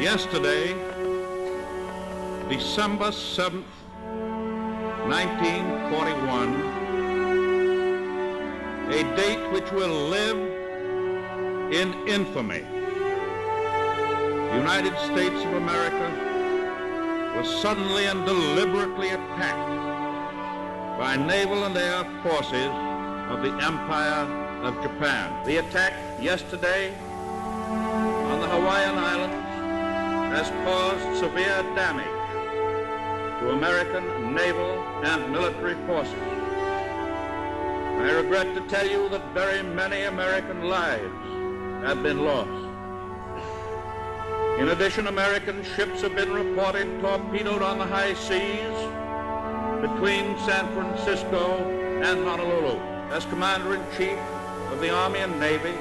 Yesterday, December 7th, 1941, a date which will live in infamy. The United States of America was suddenly and deliberately attacked by naval and air forces of the Empire of Japan. The attack yesterday on the Hawaiian Islands has caused severe damage to American naval and military forces. I regret to tell you that very many American lives have been lost. In addition, American ships have been reported torpedoed on the high seas between San Francisco and Honolulu. As Commander-in-Chief of the Army and Navy,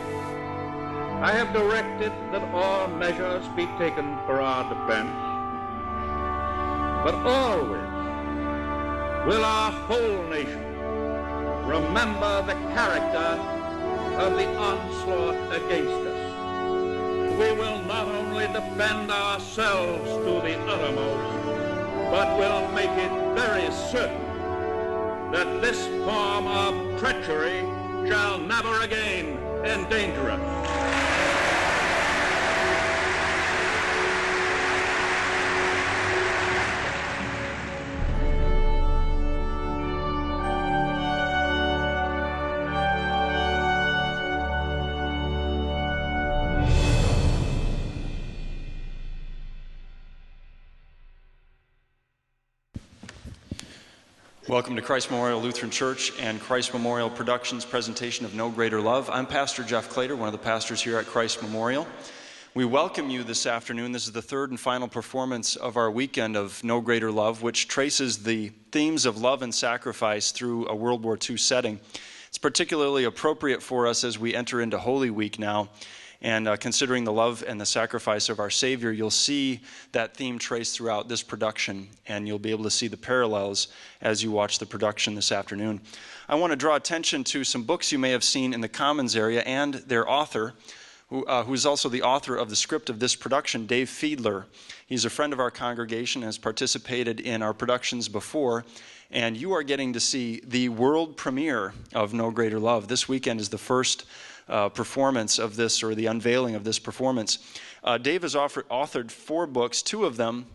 I have directed that all measures be taken for our defense, but always will our whole nation remember the character of the onslaught against us. We will not only defend ourselves to the uttermost, but will make it very certain that this form of treachery shall never again endanger us. Welcome to Christ Memorial Lutheran Church and Christ Memorial Productions presentation of No Greater Love. I'm Pastor Jeff Clater, one of the pastors here at Christ Memorial. We welcome you this afternoon. This is the third and final performance of our weekend of No Greater Love, which traces the themes of love and sacrifice through a World War II setting. It's particularly appropriate for us as we enter into Holy Week now. And considering the love and the sacrifice of our Savior, you'll see that theme traced throughout this production, and you'll be able to see the parallels as you watch the production this afternoon. I want to draw attention to some books you may have seen in the Commons area and their author, who is also the author of the script of this production, Dave Fiedler. He's a friend of our congregation and has participated in our productions before, and you are getting to see the world premiere of No Greater Love. This weekend is the first performance of this, or the unveiling of this performance. Dave has authored 4 books. 2 of them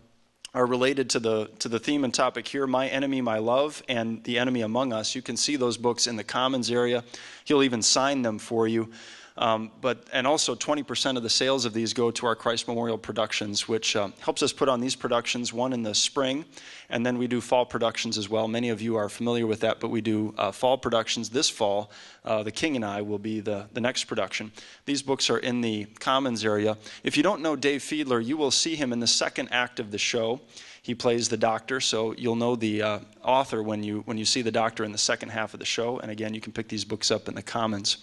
are related to the theme and topic here, My Enemy, My Love, and The Enemy Among Us. You can see those books in the Commons area. He'll even sign them for you. And also 20% of the sales of these go to our Christ Memorial Productions, which helps us put on these productions, one in the spring, and then we do fall productions as well. Many of you are familiar with that, but we do fall productions this fall. The King and I will be the next production. These books are in the Commons area. If you don't know Dave Fiedler, you will see him in the second act of the show. He plays the doctor, so you'll know the author when you see the doctor in the second half of the show. And again, you can pick these books up in the Commons.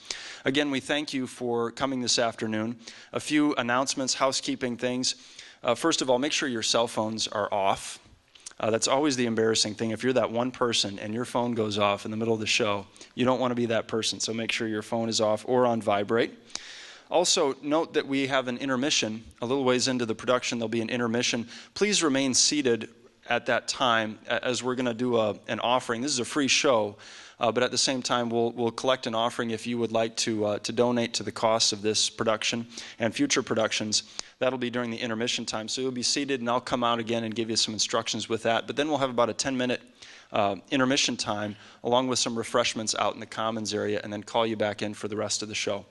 Again, we thank you for coming this afternoon. A few announcements, housekeeping things. First of all, make sure your cell phones are off. That's always the embarrassing thing. If you're that one person and your phone goes off in the middle of the show, you don't want to be that person, so make sure your phone is off or on vibrate. Also, note that we have an intermission. A little ways into the production, there'll be an intermission. Please remain seated at that time as we're going to do an offering. This is a free show, but at the same time, we'll collect an offering if you would like to donate to the costs of this production and future productions. That'll be during the intermission time. So you'll be seated, and I'll come out again and give you some instructions with that. But then we'll have about a 10-minute intermission time, along with some refreshments out in the Commons area, and then call you back in for the rest of the show.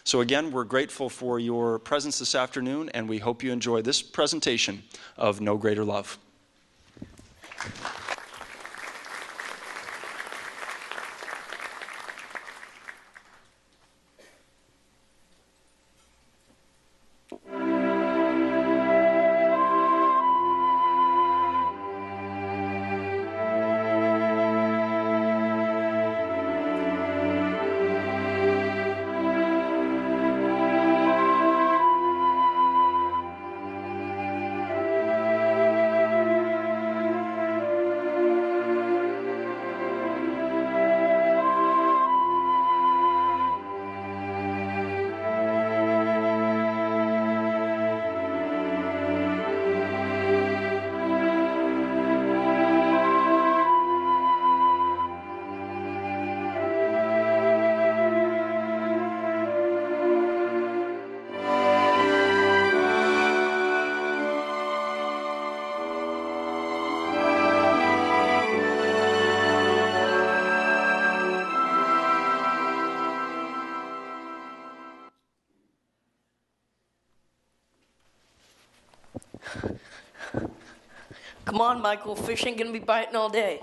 So again, we're grateful for your presence this afternoon, and we hope you enjoy this presentation of No Greater Love. Come on, Michael. Fish ain't gonna be biting all day.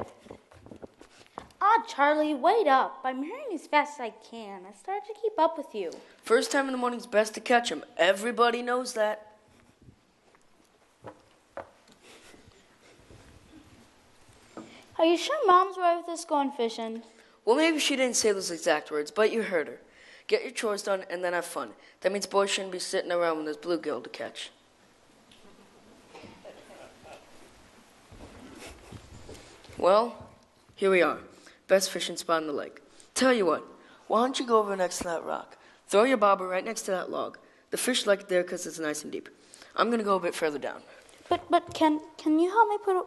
Ah, Charlie, wait up. I'm hurrying as fast as I can. I started to keep up with you. First time in the morning's best to catch 'em. Everybody knows that. Are you sure Mom's right with us going fishing? Well, maybe she didn't say those exact words, but you heard her. Get your chores done and then have fun. That means boys shouldn't be sitting around when there's bluegill to catch. Well, here we are. Best fishing spot in the lake. Tell you what, why don't you go over next to that rock? Throw your bobber right next to that log. The fish like it there because it's nice and deep. I'm going to go a bit further down. But can you help me put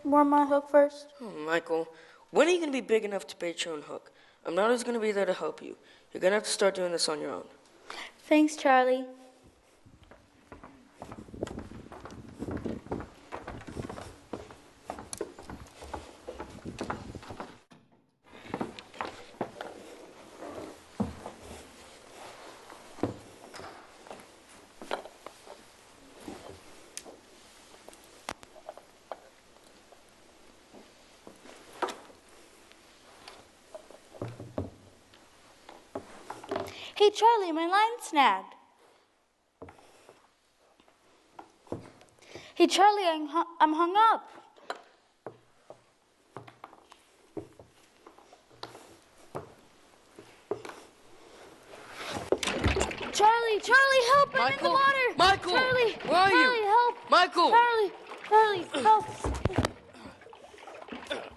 warm my hook first? Oh, Michael, when are you going to be big enough to bait your own hook? I'm not always going to be there to help you. You're going to have to start doing this on your own. Thanks, Charlie. Hey, Charlie, my line snagged. Hey, Charlie, I'm hung up. Charlie, help! I'm in the water. Michael, Charlie, where are you? Charlie, help! Michael, Charlie, help!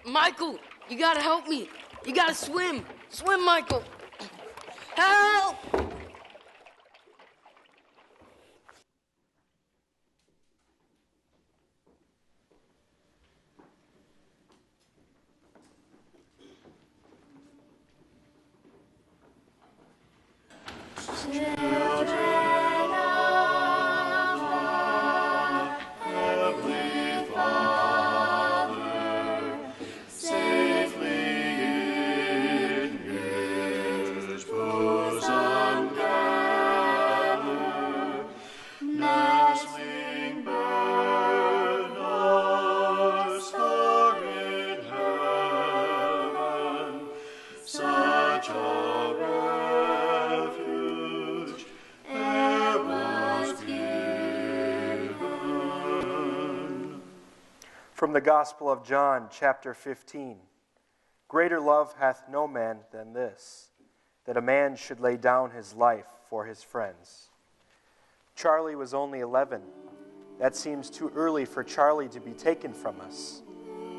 Michael, you gotta help me. You gotta swim. Swim, Michael. Help! From the Gospel of John, chapter 15. Greater love hath no man than this, that a man should lay down his life for his friends. Charlie was only 11. That seems too early for Charlie to be taken from us.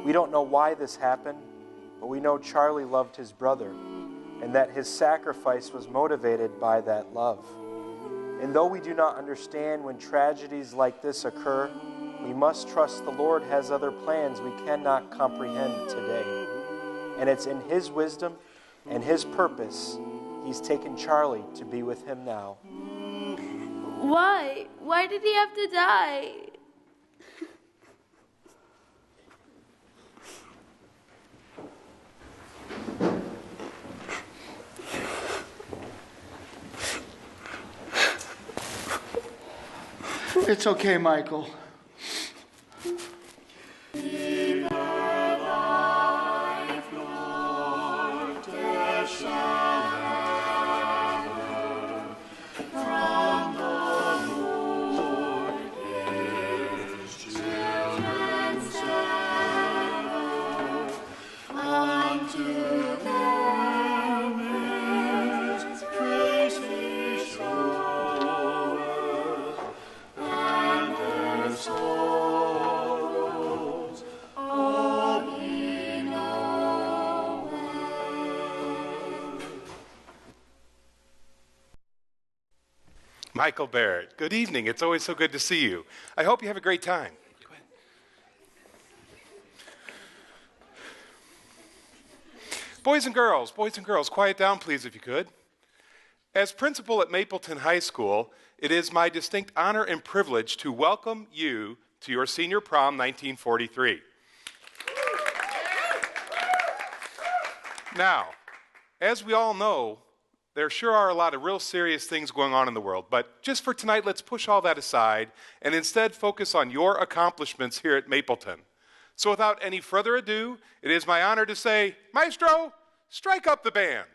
We don't know why this happened, but we know Charlie loved his brother, and that his sacrifice was motivated by that love. And though we do not understand when tragedies like this occur, we must trust the Lord has other plans we cannot comprehend today. And it's in His wisdom and His purpose He's taken Charlie to be with Him now. Why? Why did he have to die? It's okay, Michael. Michael Barrett, good evening. It's always so good to see you. I hope you have a great time. Go ahead. Boys and girls, quiet down, please, if you could. As principal at Mapleton High School, it is my distinct honor and privilege to welcome you to your senior prom 1943. Now, as we all know, There sure are a lot of real serious things going on in the world, but just for tonight, let's push all that aside and instead focus on your accomplishments here at Mapleton. So without any further ado, it is my honor to say, Maestro, strike up the band.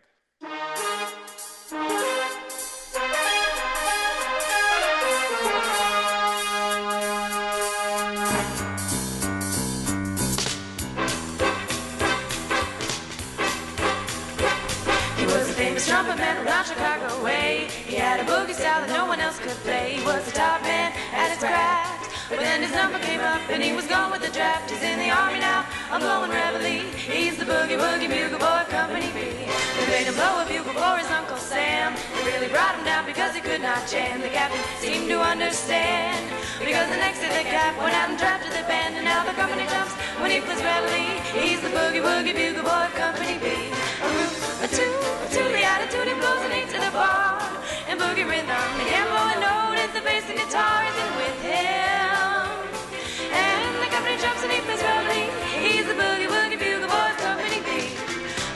Trumpet man around Chicago way. He had a boogie style that no one else could play. He was the top man at his craft. But then his number came up and he was gone with the draft. He's in the army now, I'm blowing reveille. He's the boogie woogie bugle boy of Company B. They made him blow a bugle for his Uncle Sam. They really brought him down because he could not jam. The captain seemed to understand, because the next day the cap went out and drafted the band. And now the company jumps when he plays reveille. He's the boogie woogie bugle boy of Company B. A two, the attitude, he blows an eight to the bar. And boogie rhythm, the gamble and note is the bass and guitar isn't with him. And the company jumps and he plays reveille. He's the boogie woogie bugle boy of Company B.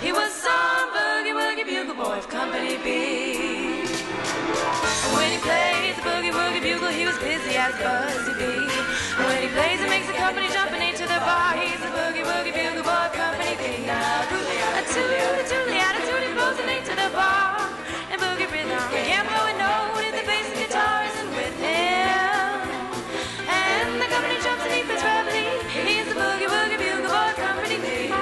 He was some boogie woogie bugle boy of Company B. And when he plays the boogie woogie bugle, he was busy as Buzzy Bee. And when he plays, it makes the company jump and eight to the bar. He's the boogie woogie bugle boy of Company B. Now, a two, the attitude, he blows an eight to the bar. And boogie rhythm, he can't blow a note if the bass and guitar isn't with him. And the company jumps and he plays reveille. He's the boogie woogie bugle boy of Company B.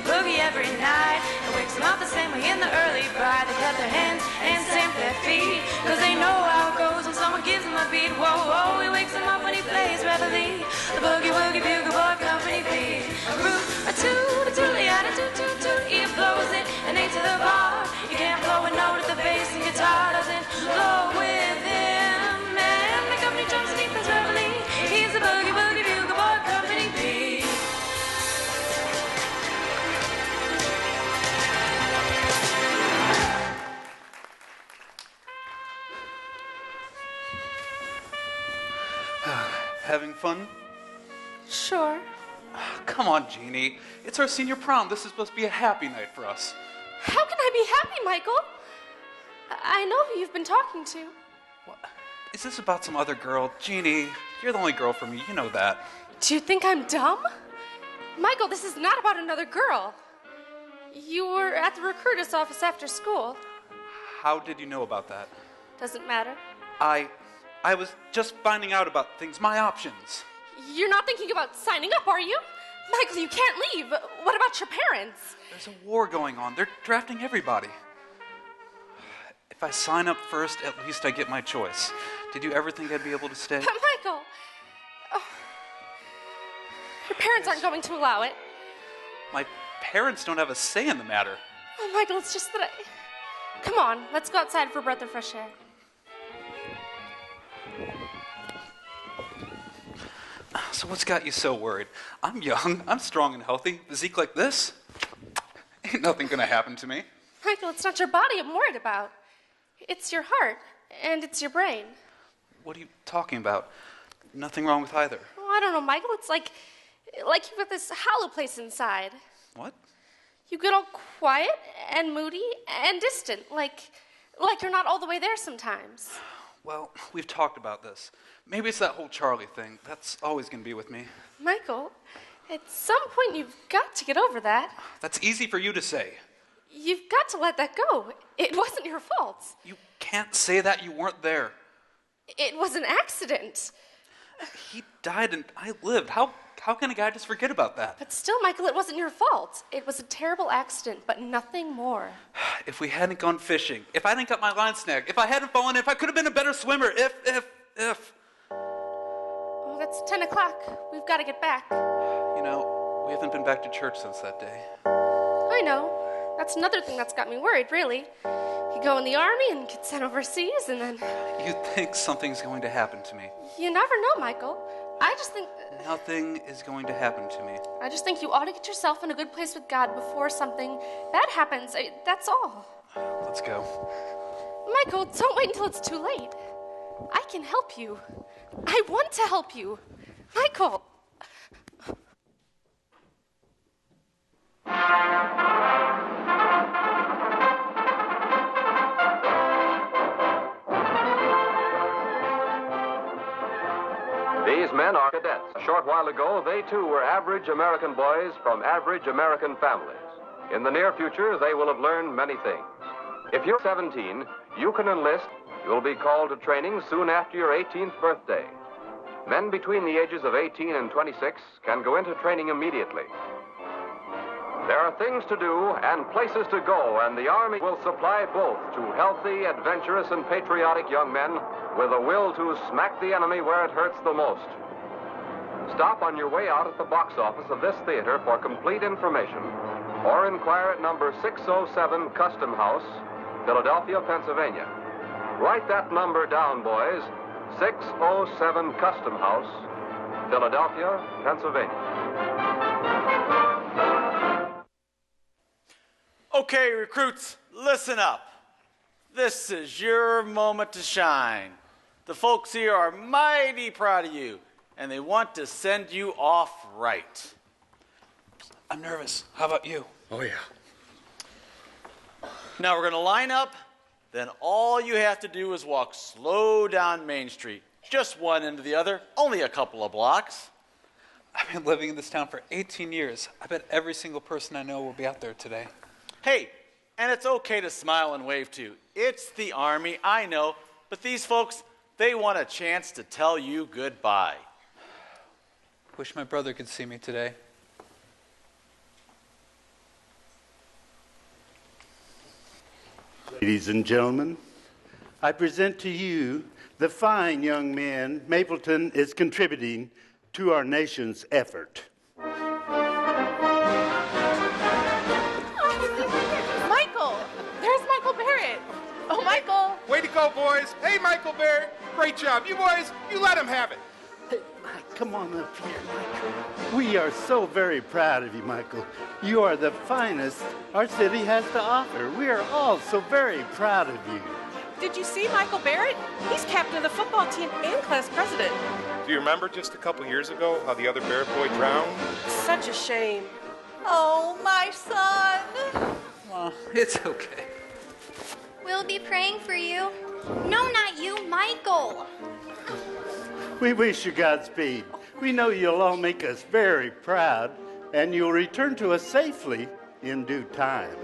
Boogie every night and wakes them up the same way in the early bride. They clap their hands and stamp their feet, cause they know how it goes when someone gives them a beat. Whoa, whoa, he wakes them up when he plays reveille. The boogie woogie bugle boy of Company B. A root, a toot, the attitude, toot, toot. He blows it and eight to the bar. You can't blow a note if the bass and guitar doesn't blow with him. And the company jumps and he plays reveille. He's the boogie woogie bugle boy of Company B. Having fun? Sure. Come on, Jeannie. It's our senior prom. This is supposed to be a happy night for us. How can I be happy, Michael? I know who you've been talking to. What? Is this about some other girl? Jeannie, you're the only girl for me. You know that. Do you think I'm dumb? Michael, this is not about another girl. You were at the recruiter's office after school. How did you know about that? Doesn't matter. I was just finding out about things, my options. You're not thinking about signing up, are you? Michael, you can't leave. What about your parents? There's a war going on. They're drafting everybody. If I sign up first, at least I get my choice. Did you ever think I'd be able to stay? But Michael, your parents aren't going to allow it. My parents don't have a say in the matter. Oh, Michael, it's just that I... Come on, let's go outside for a breath of fresh air. So what's got you so worried? I'm young, I'm strong and healthy. Physique like this? Ain't nothing gonna happen to me. Michael, it's not your body I'm worried about. It's your heart, and it's your brain. What are you talking about? Nothing wrong with either. Oh, I don't know, Michael. It's like you've got this hollow place inside. What? You get all quiet and moody and distant, like you're not all the way there sometimes. Well, we've talked about this. Maybe it's that whole Charlie thing. That's always going to be with me. Michael, at some point you've got to get over that. That's easy for you to say. You've got to let that go. It wasn't your fault. You can't say that. You weren't there. It was an accident. He died and I lived. How can a guy just forget about that? But still, Michael, it wasn't your fault. It was a terrible accident, but nothing more. If we hadn't gone fishing, if I hadn't got my line snagged, if I hadn't fallen, if I could have been a better swimmer, if... Oh, that's 10 o'clock. We've got to get back. You know, we haven't been back to church since that day. I know. That's another thing that's got me worried, really. You go in the army and get sent overseas, and then... You think something's going to happen to me. You never know, Michael. I just think... Nothing is going to happen to me. I just think you ought to get yourself in a good place with God before something bad happens. That's all. Let's go. Michael, don't wait until it's too late. I can help you. I want to help you. Michael. These men are cadets. A short while ago, they too were average American boys from average American families. In the near future, they will have learned many things. If you're 17, you can enlist. You'll be called to training soon after your 18th birthday. Men between the ages of 18 and 26 can go into training immediately. There are things to do and places to go, and the Army will supply both to healthy, adventurous, and patriotic young men with a will to smack the enemy where it hurts the most. Stop on your way out at the box office of this theater for complete information, or inquire at number 607 Custom House, Philadelphia, Pennsylvania. Write that number down, boys. 607 Custom House, Philadelphia, Pennsylvania. Okay, recruits, listen up. This is your moment to shine. The folks here are mighty proud of you, and they want to send you off right. I'm nervous. How about you? Oh, yeah. Now we're going to line up. Then all you have to do is walk slow down Main Street. Just one end to the other, only a couple of blocks. I've been living in this town for 18 years. I bet every single person I know will be out there today. Hey, and it's okay to smile and wave too. It's the Army, I know, but these folks, they want a chance to tell you goodbye. Wish my brother could see me today. Ladies and gentlemen, I present to you the fine young men Mapleton is contributing to our nation's effort. Michael! There's Michael Barrett. Oh, Michael! Way to go, boys. Hey, Michael Barrett. Great job. You boys, you let him have it. Hey, come on up here, Michael. We are so very proud of you, Michael. You are the finest our city has to offer. We are all so very proud of you. Did you see Michael Barrett? He's captain of the football team and class president. Do you remember just a couple years ago how the other Barrett boy drowned? Such a shame. Oh, my son. Well, it's okay. We'll be praying for you. No, not you, Michael. We wish you Godspeed. We know you'll all make us very proud, and you'll return to us safely in due time.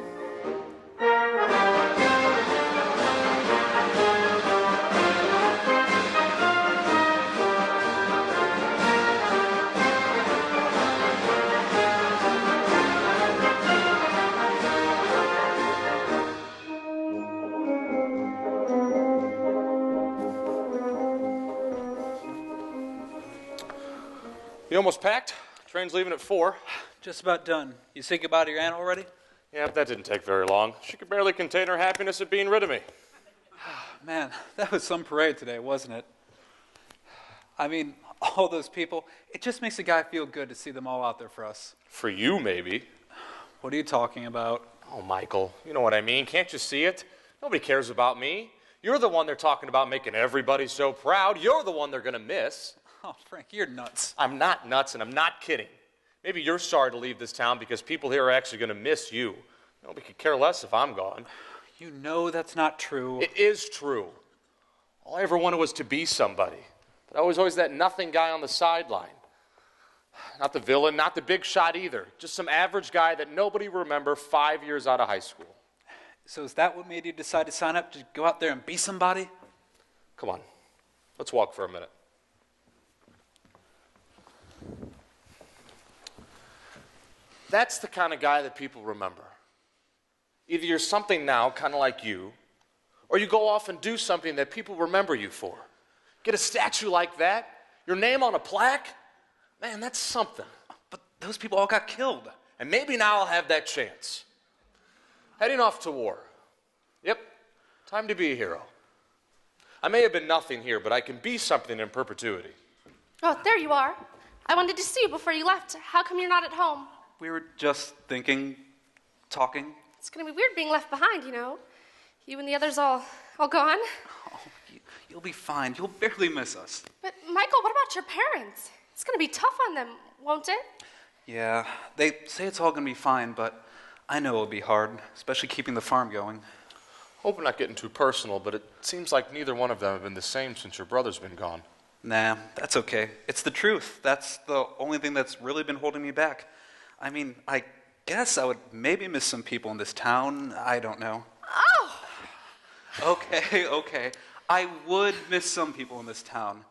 You almost packed? Train's leaving at 4. Just about done. You say goodbye to your aunt already? Yeah, but that didn't take very long. She could barely contain her happiness at being rid of me. Man, that was some parade today, wasn't it? I mean, all those people, it just makes a guy feel good to see them all out there for us. For you, maybe. What are you talking about? Oh, Michael, you know what I mean. Can't you see it? Nobody cares about me. You're the one they're talking about making everybody so proud. You're the one they're going to miss. Oh, Frank, you're nuts. I'm not nuts, and I'm not kidding. Maybe you're sorry to leave this town because people here are actually going to miss you. Nobody could care less if I'm gone. You know that's not true. It is true. All I ever wanted was to be somebody. But I was always that nothing guy on the sideline. Not the villain, not the big shot either. Just some average guy that nobody would remember 5 years out of high school. So is that what made you decide to sign up to go out there and be somebody? Come on. Let's walk for a minute. That's the kind of guy that people remember. Either you're something now, kind of like you, or you go off and do something that people remember you for. Get a statue like that, your name on a plaque, man, that's something. But those people all got killed. And maybe now I'll have that chance. Heading off to war. Yep, time to be a hero. I may have been nothing here, but I can be something in perpetuity. Oh, there you are. I wanted to see you before you left. How come you're not at home? We were just thinking, talking. It's going to be weird being left behind, you know. You and the others all gone? Oh, you'll be fine. You'll barely miss us. But, Michael, what about your parents? It's going to be tough on them, won't it? Yeah, they say it's all going to be fine, but I know it'll be hard, especially keeping the farm going. Hope we're not getting too personal, but it seems like neither one of them have been the same since your brother's been gone. Nah, that's okay. It's the truth. That's the only thing that's really been holding me back. I mean, I guess I would maybe miss some people in this town. I don't know. Oh! Okay. I would miss some people in this town.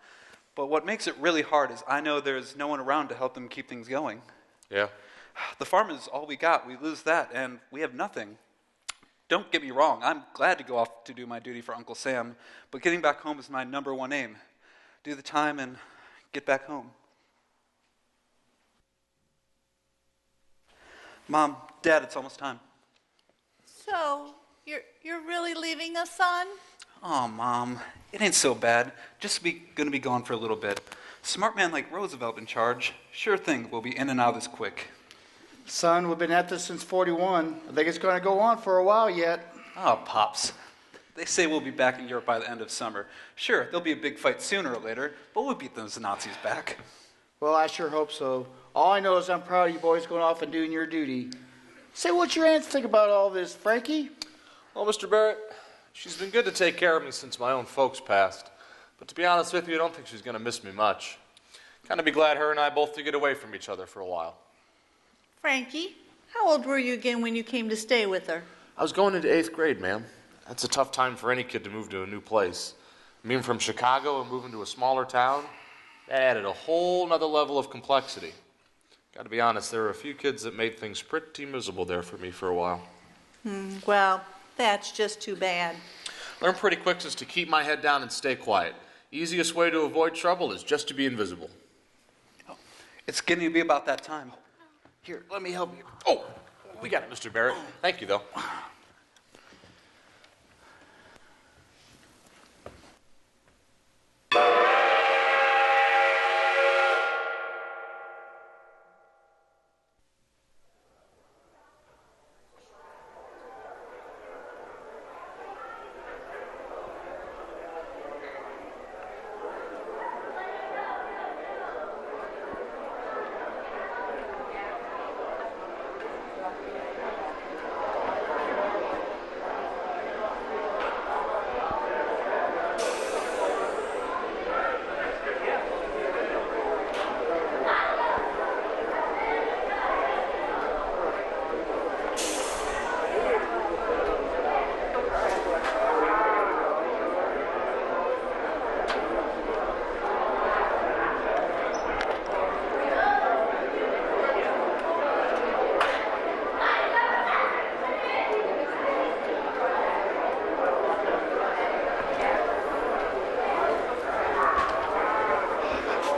But what makes it really hard is I know there's no one around to help them keep things going. Yeah? The farm is all we got. We lose that, and we have nothing. Don't get me wrong. I'm glad to go off to do my duty for Uncle Sam, but getting back home is my number one aim. Do the time and get back home. Mom, Dad, it's almost time. So, you're really leaving us, son? Oh, Mom, it ain't so bad. Just gonna be gone for a little bit. Smart man like Roosevelt in charge. Sure thing, we'll be in and out this quick. Son, we've been at this since 41. I think it's going to go on for a while yet. Oh, Pops. They say we'll be back in Europe by the end of summer. Sure, there'll be a big fight sooner or later, but we'll beat those Nazis back. Well, I sure hope so. All I know is I'm proud of you boys going off and doing your duty. Say, what's your aunt think about all this, Frankie? Well, Mr. Barrett, she's been good to take care of me since my own folks passed. But to be honest with you, I don't think she's going to miss me much. Kind of be glad her and I both to get away from each other for a while. Frankie, how old were you again when you came to stay with her? I was going into 8th grade, ma'am. That's a tough time for any kid to move to a new place. Being from Chicago and moving to a smaller town, that added a whole nother level of complexity. Got to be honest, there were a few kids that made things pretty miserable there for me for a while. Well, that's just too bad. Learned pretty quick just to keep my head down and stay quiet. Easiest way to avoid trouble is just to be invisible. Oh, it's getting to be about that time. Here, let me help you. Oh, we got it, Mr. Barrett. Thank you, though.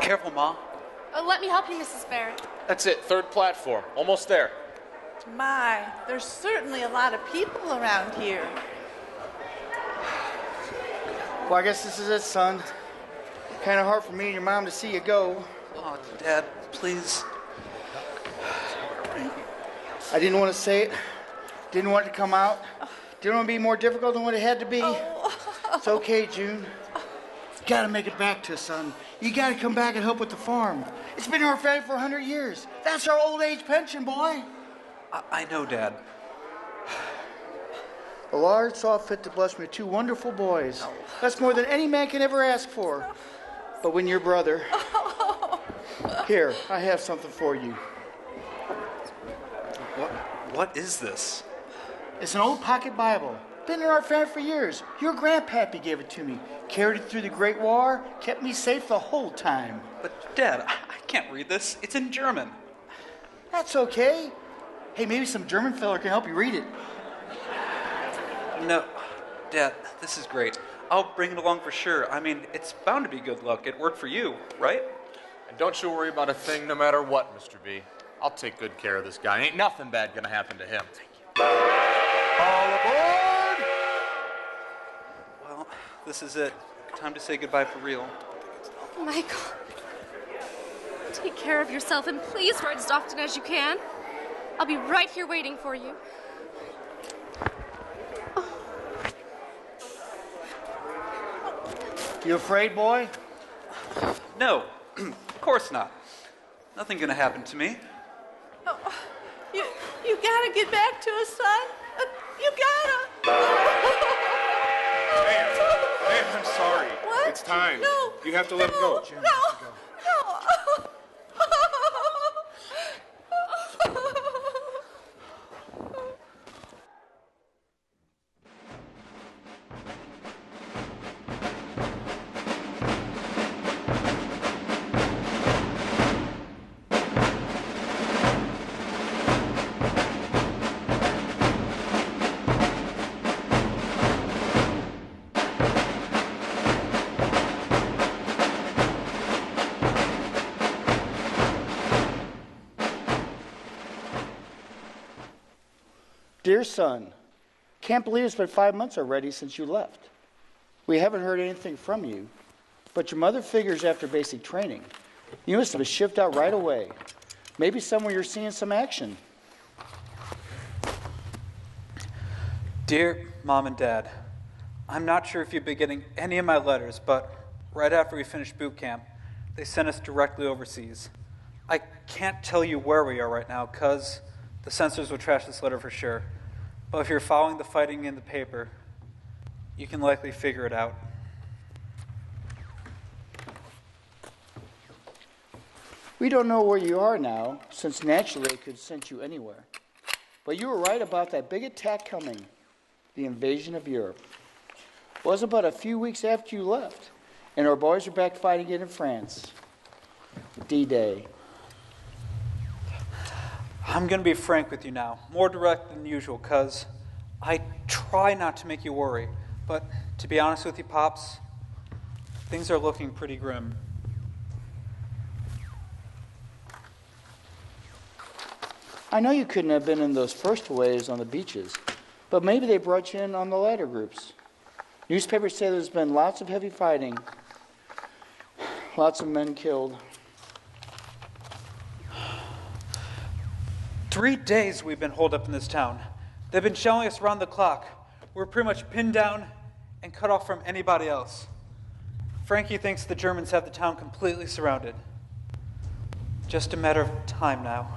Careful, Ma. Let me help you, Mrs. Barrett. That's it, 3rd platform. Almost there. My, there's certainly a lot of people around here. Well, I guess this is it, son. Kind of hard for me and your mom to see you go. Oh, Dad, please. I didn't want to say it. Didn't want it to come out. Didn't want to be more difficult than what it had to be. It's okay, June. You gotta make it back to us, son. You gotta come back and help with the farm. It's been our family for 100 years. That's our old age pension, boy. I know, Dad. The Lord saw fit to bless me with 2 wonderful boys. That's more than any man can ever ask for. But when your brother... Here, I have something for you. What is this? It's an old pocket Bible. Been in our family for years. Your grandpappy gave it to me. Carried it through the Great War. Kept me safe the whole time. But, Dad, I can't read this. It's in German. That's okay. Hey, maybe some German fella can help you read it. No, Dad, this is great. I'll bring it along for sure. I mean, it's bound to be good luck. It worked for you, right? And don't you worry about a thing no matter what, Mr. B. I'll take good care of this guy. Ain't nothing bad gonna happen to him. Thank you. All aboard! Well, this is it. Time to say goodbye for real. Michael, take care of yourself and please write as often as you can. I'll be right here waiting for you. You afraid, boy? No, of course not. Nothing gonna happen to me. Oh, you gotta get back to us, son. You gotta. Ma'am, I'm sorry. What? It's time. No. You have to let him go. No. No. Dear son, can't believe it's been 5 months already since you left. We haven't heard anything from you, but your mother figures after basic training, you must have been shipped out right away. Maybe somewhere you're seeing some action. Dear Mom and Dad, I'm not sure if you've been getting any of my letters, but right after we finished boot camp, they sent us directly overseas. I can't tell you where we are right now because the censors will trash this letter for sure. But if you're following the fighting in the paper, you can likely figure it out. We don't know where you are now, since naturally it could send you anywhere. But you were right about that big attack coming, the invasion of Europe. It was about a few weeks after you left, and our boys are back fighting it in France. D-Day. I'm going to be frank with you now, more direct than usual, because I try not to make you worry. But to be honest with you, Pops, things are looking pretty grim. I know you couldn't have been in those first waves on the beaches, but maybe they brought you in on the latter groups. Newspapers say there's been lots of heavy fighting, lots of men killed. 3 days we've been holed up in this town. They've been shelling us around the clock. We're pretty much pinned down and cut off from anybody else. Frankie thinks the Germans have the town completely surrounded. Just a matter of time now.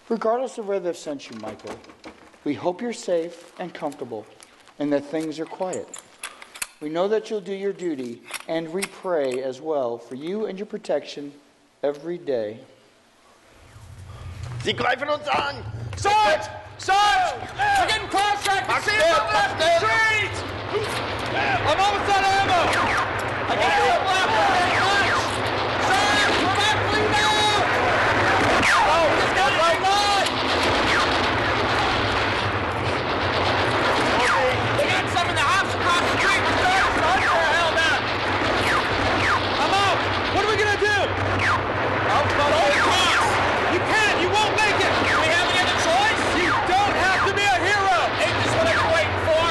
Regardless of where they've sent you, Michael, we hope you're safe and comfortable and that things are quiet. We know that you'll do your duty, and we pray as well for you and your protection every day. Sie greifen uns an! Sarge! Sarge! We're getting cross-tracked! We see them left the streets! I'm almost out of ammo! I got some left! Sarge! We're back for you now! Oh, just got right on! We got some in the house across the street! I'm out! What are we gonna do? I'll hold the cross! You can't! You won't make it! Do we have any other choice? You don't have to be a hero! Ain't this what I've been waiting for?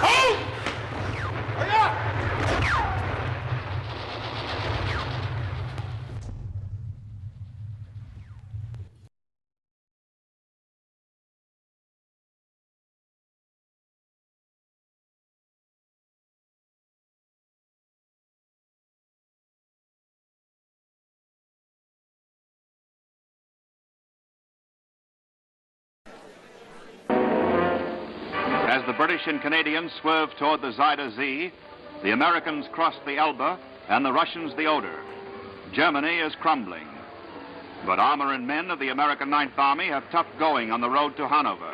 Hold! Hurry up! As the British and Canadians swerved toward the Zuyder Zee, the Americans crossed the Elbe and the Russians the Oder. Germany is crumbling. But armor and men of the American Ninth Army have tough going on the road to Hanover.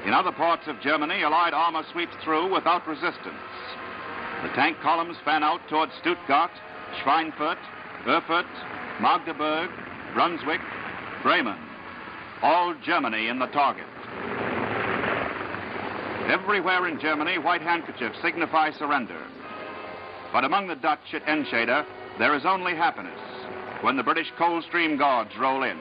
In other parts of Germany, Allied armor sweeps through without resistance. The tank columns fan out toward Stuttgart, Schweinfurt, Erfurt, Magdeburg, Brunswick, Bremen. All Germany in the target. Everywhere in Germany, white handkerchiefs signify surrender. But among the Dutch at Enschede, there is only happiness when the British Coldstream Guards roll in.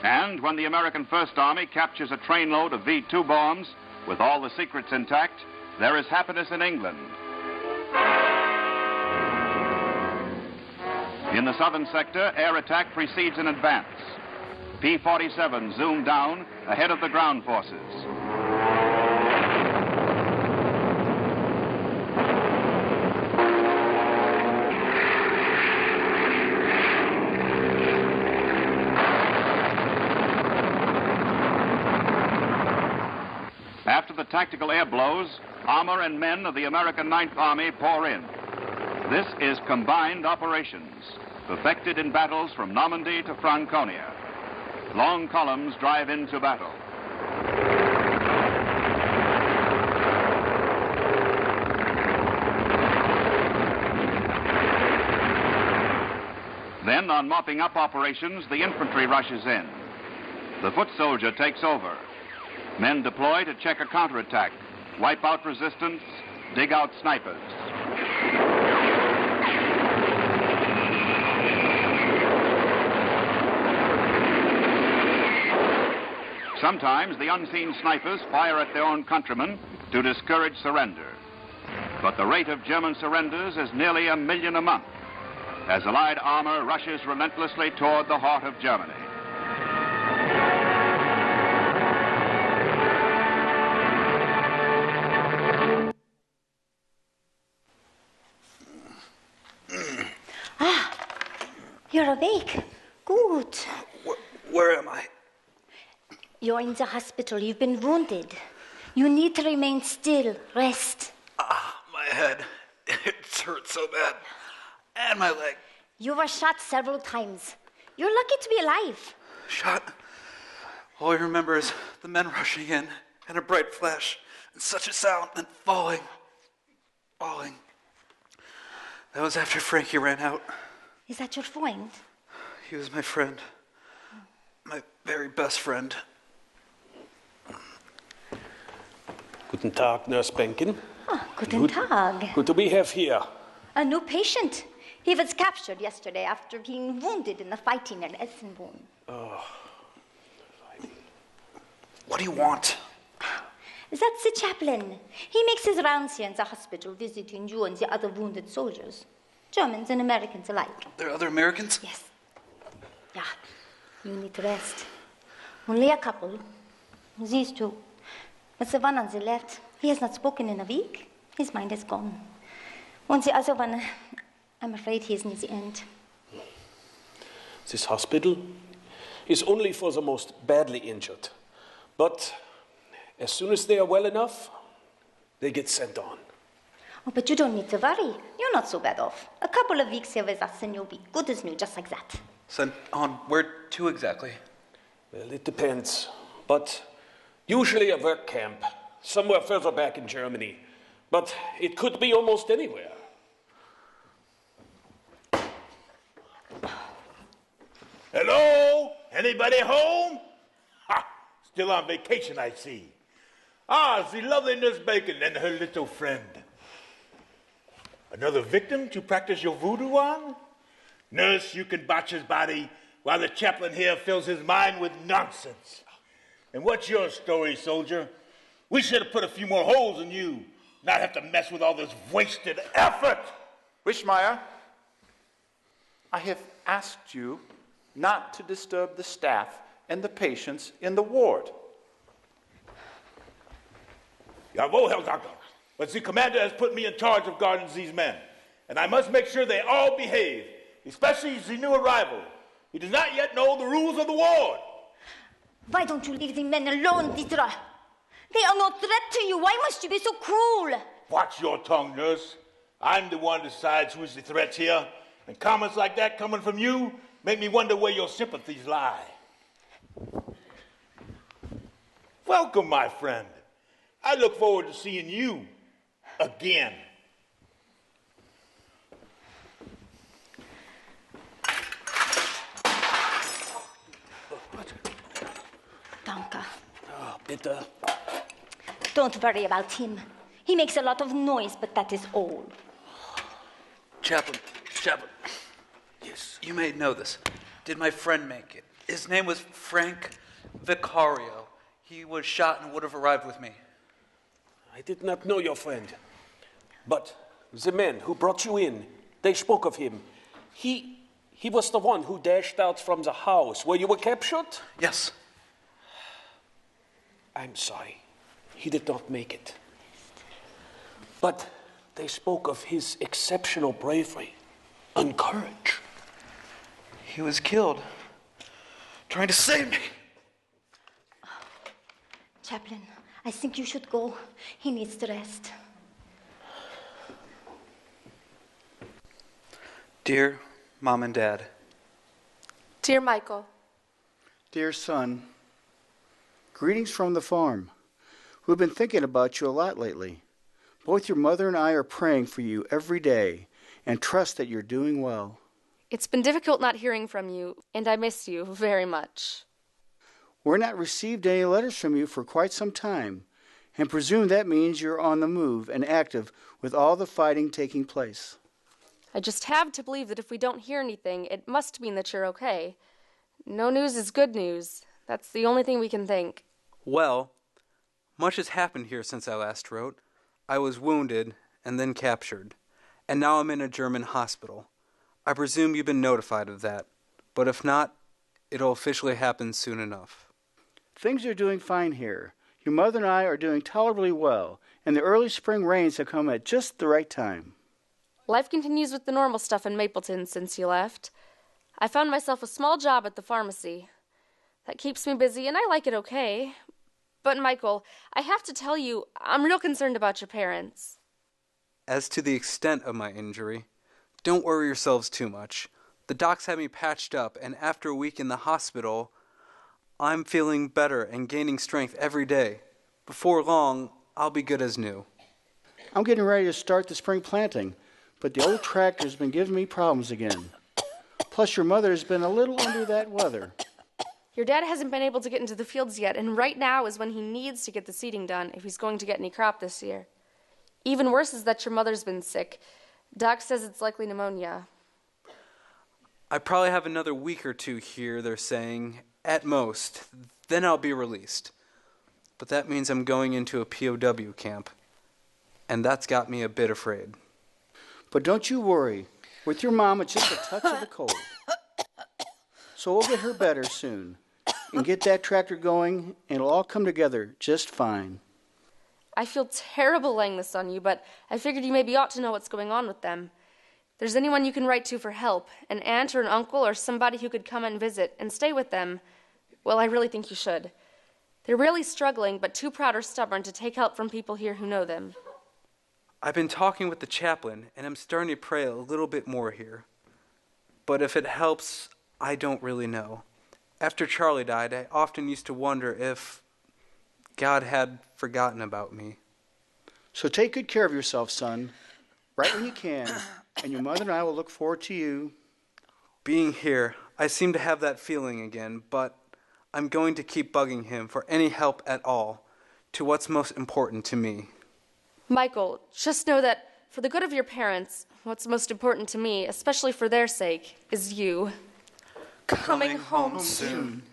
And when the American First Army captures a trainload of V-2 bombs with all the secrets intact, there is happiness in England. In the southern sector, air attack precedes an advance. P-47 zoom down ahead of the ground forces. After the tactical air blows, armor and men of the American Ninth Army pour in. This is combined operations, perfected in battles from Normandy to Franconia. Long columns drive into battle. Then, on mopping up operations, the infantry rushes in. The foot soldier takes over. Men deploy to check a counterattack, wipe out resistance, dig out snipers. Sometimes the unseen snipers fire at their own countrymen to discourage surrender. But the rate of German surrenders is nearly 1 million a month, as Allied armor rushes relentlessly toward the heart of Germany. You're awake. Good. Where am I? You're in the hospital. You've been wounded. You need to remain still. Rest. My head. It hurts so bad. And my leg. You were shot several times. You're lucky to be alive. Shot? All I remember is the men rushing in, and a bright flash, and such a sound, and falling. That was after Frankie ran out. Is that your friend? He was my friend. My very best friend. Guten Tag, Nurse Benken. Guten Tag. Good to be have here. A new patient. He was captured yesterday after being wounded in the fighting at Essenborn. Oh. What do you want? That's the chaplain. He makes his rounds here in the hospital, visiting you and the other wounded soldiers. Germans and Americans alike. There are other Americans? Yes. Yeah. You need to rest. Only a couple. These two. But the one on the left, he has not spoken in a week. His mind is gone. And the other one, I'm afraid he is near the end. This hospital is only for the most badly injured. But as soon as they are well enough, they get sent on. Oh, but you don't need to worry. You're not so bad off. A couple of weeks here with us and you'll be good as new, just like that. Sent on where to exactly? Well, it depends. But usually a work camp, somewhere further back in Germany. But it could be almost anywhere. Hello? Anybody home? Ha! Still on vacation, I see. Ah, the lovely Nurse Bacon and her little friend. Another victim to practice your voodoo on? Nurse, you can botch his body while the chaplain here fills his mind with nonsense. And what's your story, soldier? We should have put a few more holes in you, not have to mess with all this wasted effort. Wischmeyer, I have asked you not to disturb the staff and the patients in the ward. Jawohl, Herr Doctor. But the commander has put me in charge of guarding these men, and I must make sure they all behave, especially the new arrival. He does not yet know the rules of the ward. Why don't you leave the men alone, Dieter? They are no threat to you. Why must you be so cruel? Watch your tongue, nurse. I'm the one who decides who's the threat here, and comments like that coming from you make me wonder where your sympathies lie. Welcome, my friend. I look forward to seeing you again. Danke. Bitte. Don't worry about him. He makes a lot of noise, but that is all. Chaplain. Yes. You may know this. Did my friend make it? His name was Frank Vicario. He was shot and would have arrived with me. I did not know your friend. But the men who brought you in, they spoke of him. He was the one who dashed out from the house where you were captured? Yes. I'm sorry. He did not make it. But they spoke of his exceptional bravery and courage. He was killed trying to save me. Chaplain, I think you should go. He needs to rest. Dear Mom and Dad. Dear Michael. Dear son, greetings from the farm. We've been thinking about you a lot lately. Both your mother and I are praying for you every day and trust that you're doing well. It's been difficult not hearing from you, and I miss you very much. We're not received any letters from you for quite some time, and presume that means you're on the move and active with all the fighting taking place. I just have to believe that if we don't hear anything, it must mean that you're okay. No news is good news. That's the only thing we can think. Well, much has happened here since I last wrote. I was wounded and then captured, and now I'm in a German hospital. I presume you've been notified of that, but if not, it'll officially happen soon enough. Things are doing fine here. Your mother and I are doing tolerably well, and the early spring rains have come at just the right time. Life continues with the normal stuff in Mapleton since you left. I found myself a small job at the pharmacy. That keeps me busy, and I like it okay. But, Michael, I have to tell you, I'm real concerned about your parents. As to the extent of my injury, don't worry yourselves too much. The docs had me patched up, and after a week in the hospital, I'm feeling better and gaining strength every day. Before long, I'll be good as new. I'm getting ready to start the spring planting, but the old tractor's been giving me problems again. Plus, your mother has been a little under that weather. Your dad hasn't been able to get into the fields yet, and right now is when he needs to get the seeding done if he's going to get any crop this year. Even worse is that your mother's been sick. Doc says it's likely pneumonia. I probably have another week or two here, they're saying, at most. Then I'll be released. But that means I'm going into a POW camp, and that's got me a bit afraid. But don't you worry. With your mom, it's just a touch of the cold. So we'll get her better soon and get that tractor going, and it'll all come together just fine. I feel terrible laying this on you, but I figured you maybe ought to know what's going on with them. If there's anyone you can write to for help, an aunt or an uncle or somebody who could come and visit and stay with them, well, I really think you should. They're really struggling, but too proud or stubborn to take help from people here who know them. I've been talking with the chaplain, and I'm starting to pray a little bit more here. But if it helps, I don't really know. After Charlie died, I often used to wonder if God had forgotten about me. So take good care of yourself, son. Right when you can, and your mother and I will look forward to you. Being here, I seem to have that feeling again, but I'm going to keep bugging him for any help at all to what's most important to me. Michael, just know that for the good of your parents, what's most important to me, especially for their sake, is you. Coming home soon.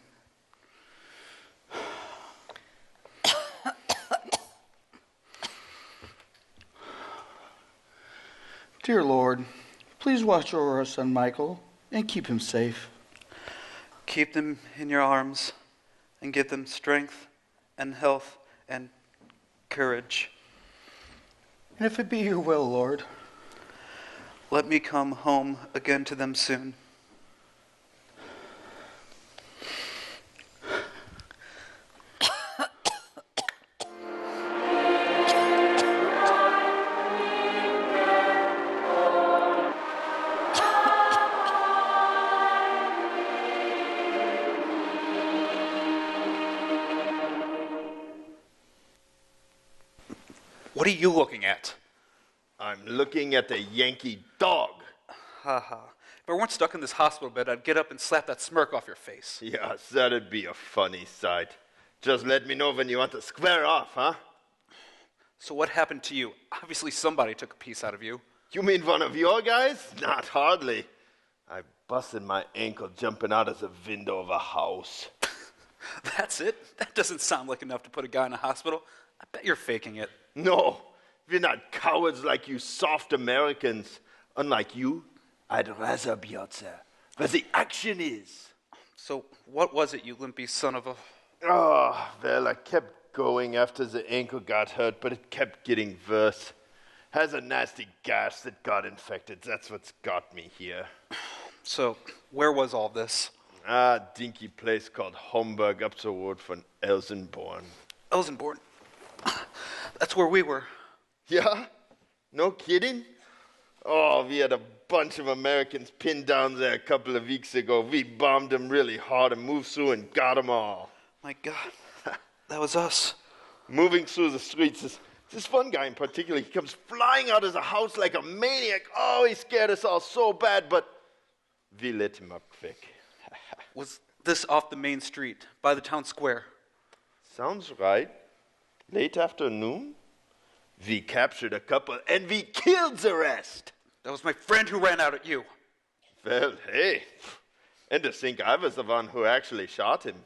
Dear Lord, please watch over our son Michael and keep him safe. Keep them in your arms and give them strength and health and courage. And if it be your will, Lord, let me come home again to them soon. What are you looking at? I'm looking at the Yankee dog. Ha ha. If I weren't stuck in this hospital bed, I'd get up and slap that smirk off your face. Yes, that'd be a funny sight. Just let me know when you want to square off, huh? So what happened to you? Obviously somebody took a piece out of you. You mean one of your guys? Not hardly. I busted my ankle jumping out of the window of a house. That's it? That doesn't sound like enough to put a guy in a hospital. I bet you're faking it. No, we're not cowards like you soft Americans. Unlike you, I'd rather be out there where the action is. So what was it, you limpy son of a... Oh, well, I kept going after the ankle got hurt, but it kept getting worse. Has a nasty gash that got infected. That's what's got me here. So, where was all this? Dinky place called Homburg up the road from Elsenborn. Elsenborn? That's where we were. Yeah? No kidding? Oh, we had a bunch of Americans pinned down there a couple of weeks ago. We bombed them really hard and moved through and got them all. My God, that was us. Moving through the streets. This one guy in particular, he comes flying out of the house like a maniac. Oh, he scared us all so bad, but we let him up quick. Was this off the main street, by the town square? Sounds right. Late afternoon, we captured a couple and we killed the rest. That was my friend who ran out at you. Well, hey. And to think I was the one who actually shot him.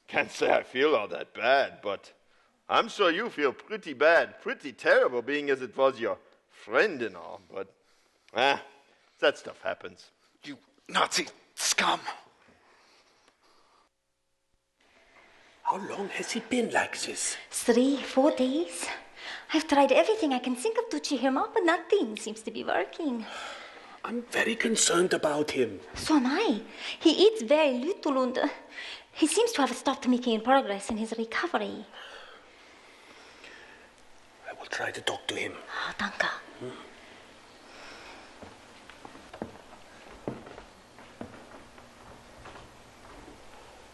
Can't say I feel all that bad, but I'm sure you feel pretty bad, pretty terrible, being as it was your friend and all. But, that stuff happens. You Nazi scum. How long has he been like this? 3-4 days. I've tried everything I can think of to cheer him up, but nothing seems to be working. I'm very concerned about him. So am I. He eats very little and he seems to have stopped making progress in his recovery. I will try to talk to him. Oh, danke.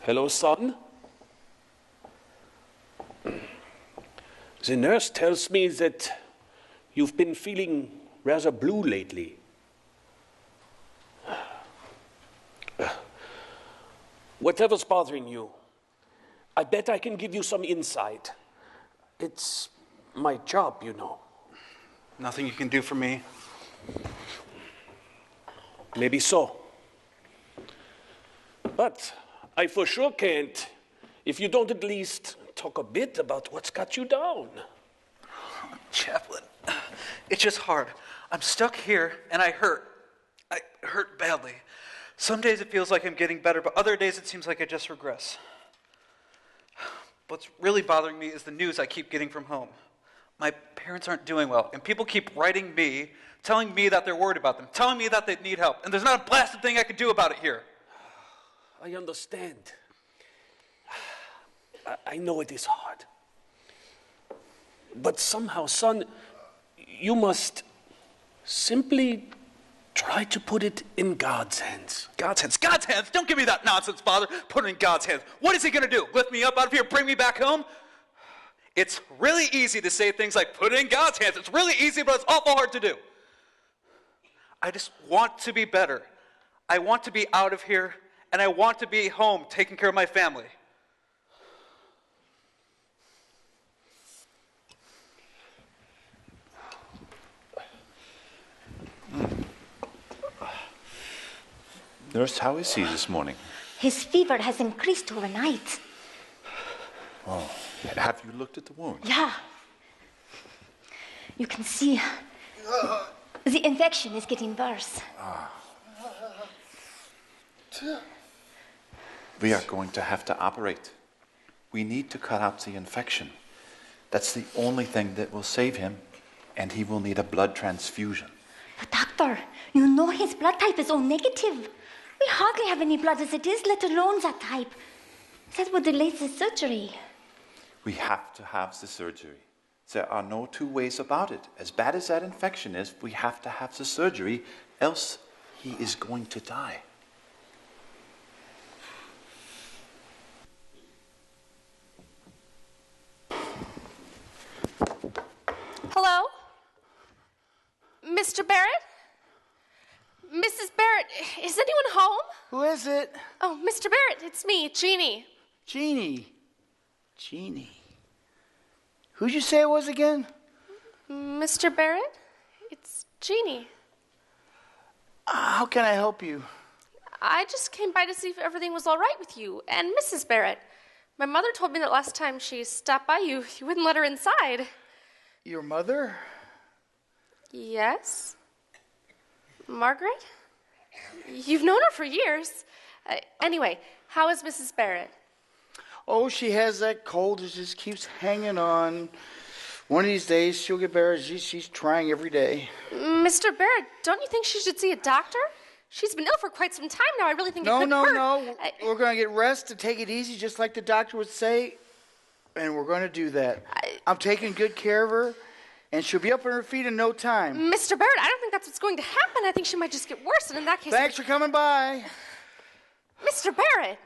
Hello, son. The nurse tells me that you've been feeling rather blue lately. Whatever's bothering you, I bet I can give you some insight. It's my job, you know. Nothing you can do for me? Maybe so. But I for sure can't if you don't at least talk a bit about what's got you down. Chaplain, it's just hard. I'm stuck here and I hurt. I hurt badly. Some days it feels like I'm getting better, but other days it seems like I just regress. What's really bothering me is the news I keep getting from home. My parents aren't doing well, and people keep writing me, telling me that they're worried about them, telling me that they need help, and there's not a blasted thing I can do about it here. I understand. I know it is hard. But somehow, son, you must simply try to put it in God's hands. God's hands? God's hands? Don't give me that nonsense, Father. Put it in God's hands. What is he going to do? Lift me up out of here, bring me back home? It's really easy to say things like, put it in God's hands. It's really easy, but it's awful hard to do. I just want to be better. I want to be out of here, and I want to be home taking care of my family. Nurse, how is he this morning? His fever has increased overnight. Oh, have you looked at the wound? Yeah. You can see the infection is getting worse. We are going to have to operate. We need to cut out the infection. That's the only thing that will save him, and he will need a blood transfusion. But doctor, you know his blood type is O negative. We hardly have any blood as it is, let alone that type. That would delay the surgery. We have to have the surgery. There are no two ways about it. As bad as that infection is, we have to have the surgery, else he is going to die. Hello? Mr. Barrett? Mrs. Barrett, is anyone home? Who is it? Oh, Mr. Barrett, it's me, Jeannie. Jeannie. Jeannie. Who'd you say it was again? Mr. Barrett? It's Jeannie. How can I help you? I just came by to see if everything was all right with you and Mrs. Barrett. My mother told me that last time she stopped by you wouldn't let her inside. Your mother? Yes? Margaret? You've known her for years. Anyway, how is Mrs. Barrett? Oh, she has that cold that just keeps hanging on. One of these days, she'll get better. She's trying every day. Mr. Barrett, don't you think she should see a doctor? She's been ill for quite some time now. I really think it could hurt. No. We're going to get rest and take it easy, just like the doctor would say. And we're going to do that. I'm taking good care of her, and she'll be up on her feet in no time. Mr. Barrett, I don't think that's what's going to happen. I think she might just get worse, and in that case... Thanks for coming by. Mr. Barrett!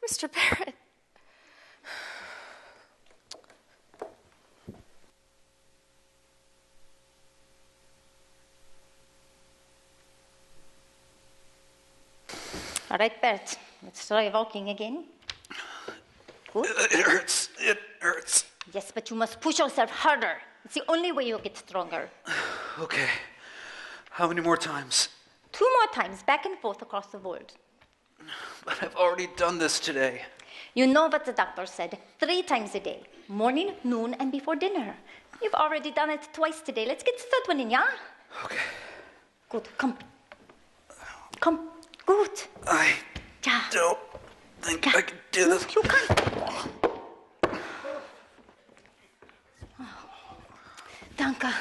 Mr. Barrett. All right, Bert, let's try walking again. Good. It hurts. It hurts. Yes, but you must push yourself harder. It's the only way you'll get stronger. Okay. How many more times? 2 more times, back and forth across the world. But I've already done this today. You know what the doctor said. 3 times a day. Morning, noon, and before dinner. You've already done it twice today. Let's get the 3rd one in, yeah? Okay. Good. Come. Come. Good. I don't think I can do this. You can. Danke.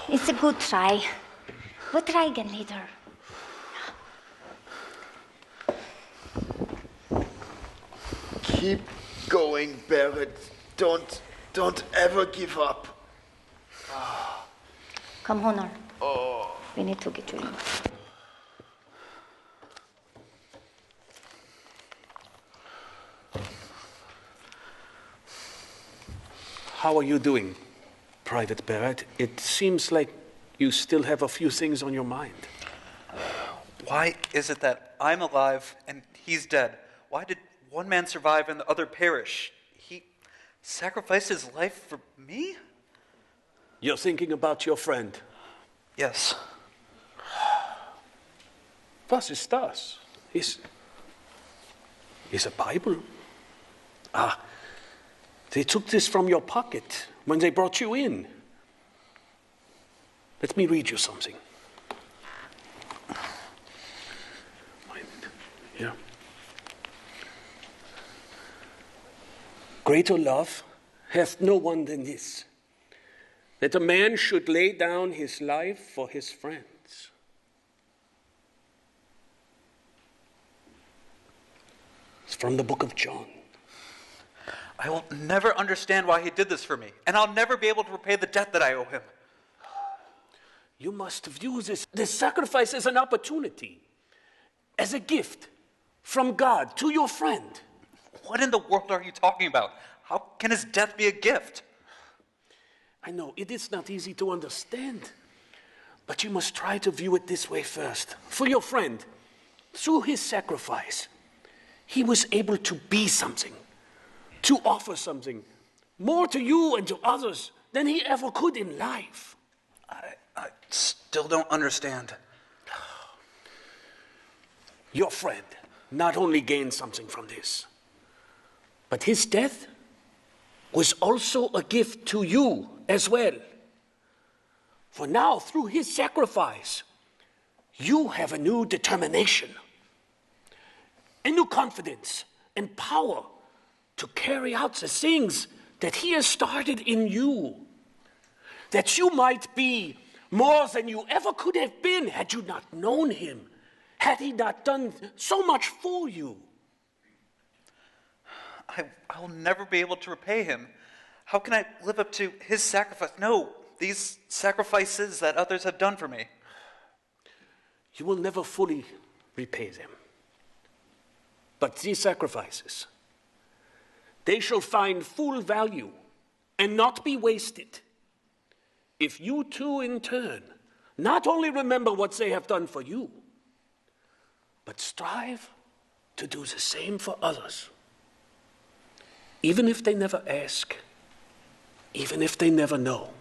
It's a good try. We'll try again later. Keep going, Barrett. Don't ever give up. Come, Honor. Oh. We need to get you in. How are you doing, Private Barrett? It seems like you still have a few things on your mind. Why is it that I'm alive and he's dead? Why did one man survive and the other perish? He sacrificed his life for me? You're thinking about your friend? Yes. Was ist das? Is a Bible? Ah, they took this from your pocket when they brought you in. Let me read you something. Yeah. Greater love hath no one than this, that a man should lay down his life for his friends. It's from the book of John. I will never understand why he did this for me, and I'll never be able to repay the debt that I owe him. You must view this sacrifice as an opportunity, as a gift from God to your friend. What in the world are you talking about? How can his death be a gift? I know, it is not easy to understand, but you must try to view it this way first. For your friend, through his sacrifice, he was able to be something, to offer something, more to you and to others than he ever could in life. I still don't understand. Your friend not only gained something from this, but his death was also a gift to you as well. For now, through his sacrifice, you have a new determination, a new confidence and power to carry out the things that he has started in you, that you might be more than you ever could have been had you not known him, had he not done so much for you. I'll never be able to repay him. How can I live up to his sacrifice? No, these sacrifices that others have done for me. You will never fully repay them. But these sacrifices, they shall find full value and not be wasted if you too in turn not only remember what they have done for you, but strive to do the same for others. Even if they never ask, even if they never know.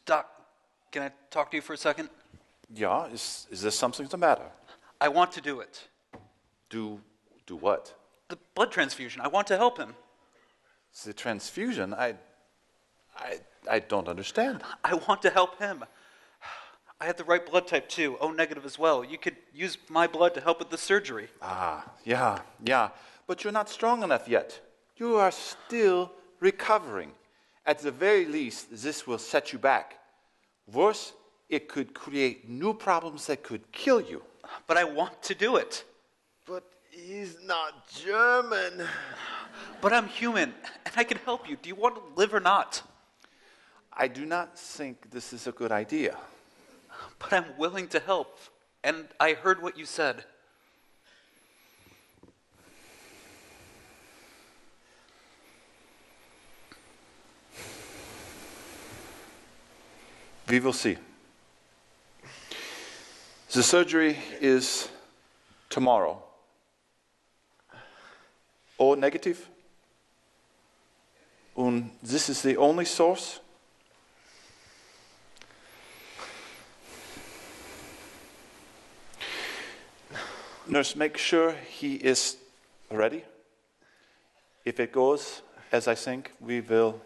Doc, can I talk to you for a second? Yeah, is there something the matter? I want to do it. Do what? The blood transfusion. I want to help him. The transfusion? I don't understand. I want to help him. I have the right blood type too, O negative as well. You could use my blood to help with the surgery. Yeah. But you're not strong enough yet. You are still recovering. At the very least, this will set you back. Worse, it could create new problems that could kill you. But I want to do it. But he's not German. But I'm human, and I can help you. Do you want to live or not? I do not think this is a good idea. But I'm willing to help, and I heard what you said. We will see. The surgery is tomorrow. O negative. And this is the only source? Nurse, make sure he is ready. If it goes as I think, we will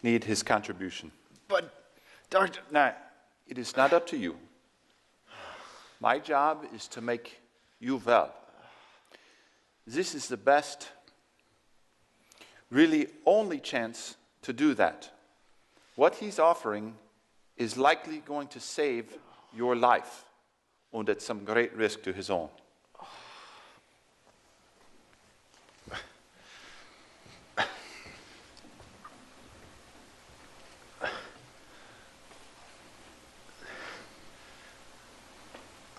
need his contribution. But, Doctor... Now, it is not up to you. My job is to make you well. This is the best, really only chance to do that. What he's offering is likely going to save your life, and at some great risk to his own.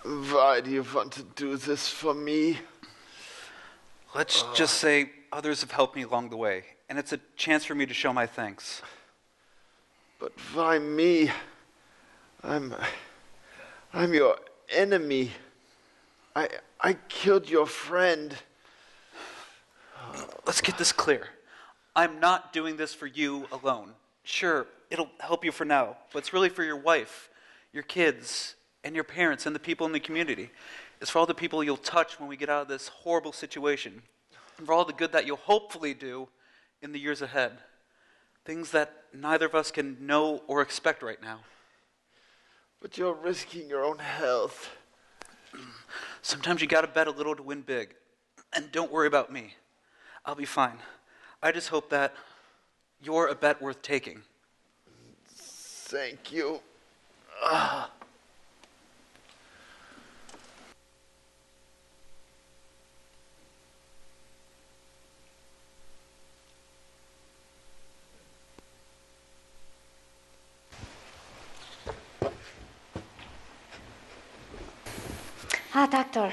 Why do you want to do this for me? Let's just say others have helped me along the way, and it's a chance for me to show my thanks. But why me? I'm your enemy. I killed your friend. Let's get this clear. I'm not doing this for you alone. Sure, it'll help you for now, but it's really for your wife, your kids, and your parents and the people in the community. It's for all the people you'll touch when we get out of this horrible situation, and for all the good that you'll hopefully do in the years ahead. Things that neither of us can know or expect right now. But you're risking your own health. Sometimes you gotta bet a little to win big. And don't worry about me. I'll be fine. I just hope that you're a bet worth taking. Thank you. Doctor,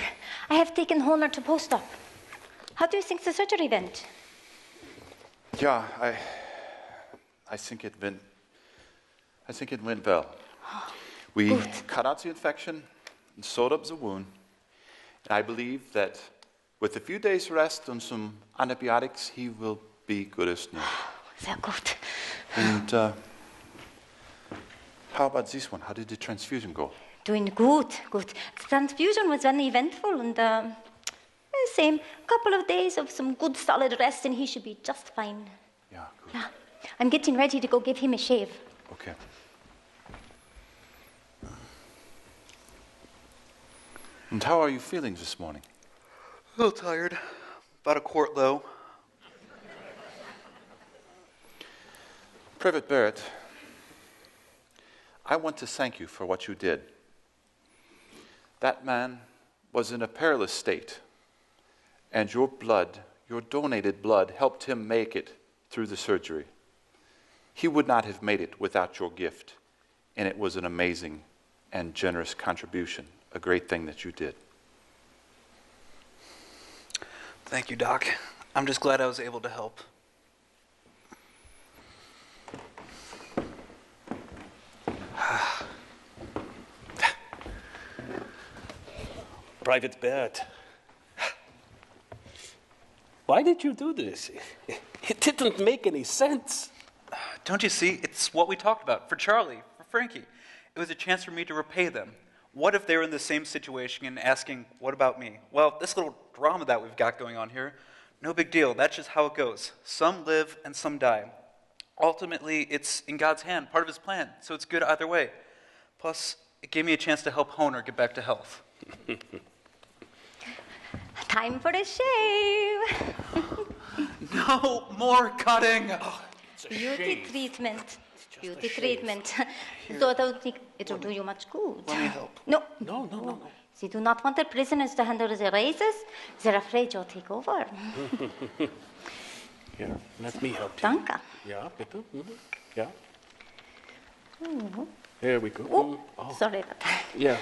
I have taken Honor to post-op. How do you think the surgery went? Yeah, I think it went well. We Good. cut out the infection and sewed up the wound. And I believe that with a few days rest and some antibiotics, he will be good as new. Sehr gut. And how about this one? How did the transfusion go? Doing good. The transfusion was very eventful and same couple of days of some good solid rest and he should be just fine. Yeah, good. Yeah. I'm getting ready to go give him a shave. Okay. And how are you feeling this morning? A little tired. About a quart low. Private Barrett, I want to thank you for what you did. That man was in a perilous state, and your blood, your donated blood, helped him make it through the surgery. He would not have made it without your gift, and it was an amazing and generous contribution, a great thing that you did. Thank you, Doc. I'm just glad I was able to help. Private Barrett. Why did you do this? It didn't make any sense. Don't you see? It's what we talked about. For Charlie, for Frankie. It was a chance for me to repay them. What if they were in the same situation and asking, what about me? Well, this little drama that we've got going on here, no big deal. That's just how it goes. Some live and some die. Ultimately, it's in God's hand, part of his plan, so it's good either way. Plus, it gave me a chance to help Honer get back to health. Time for a shave. No more cutting. Beauty treatment. Beauty treatment. So I don't think it will do you much good. Let me help. No. No. They do not want the prisoners to handle the razors. They're afraid you'll take over. Here, let me help you. Danke. Yeah, bitte. Yeah. Mhm. There we go. Oh, sorry about that. Yeah.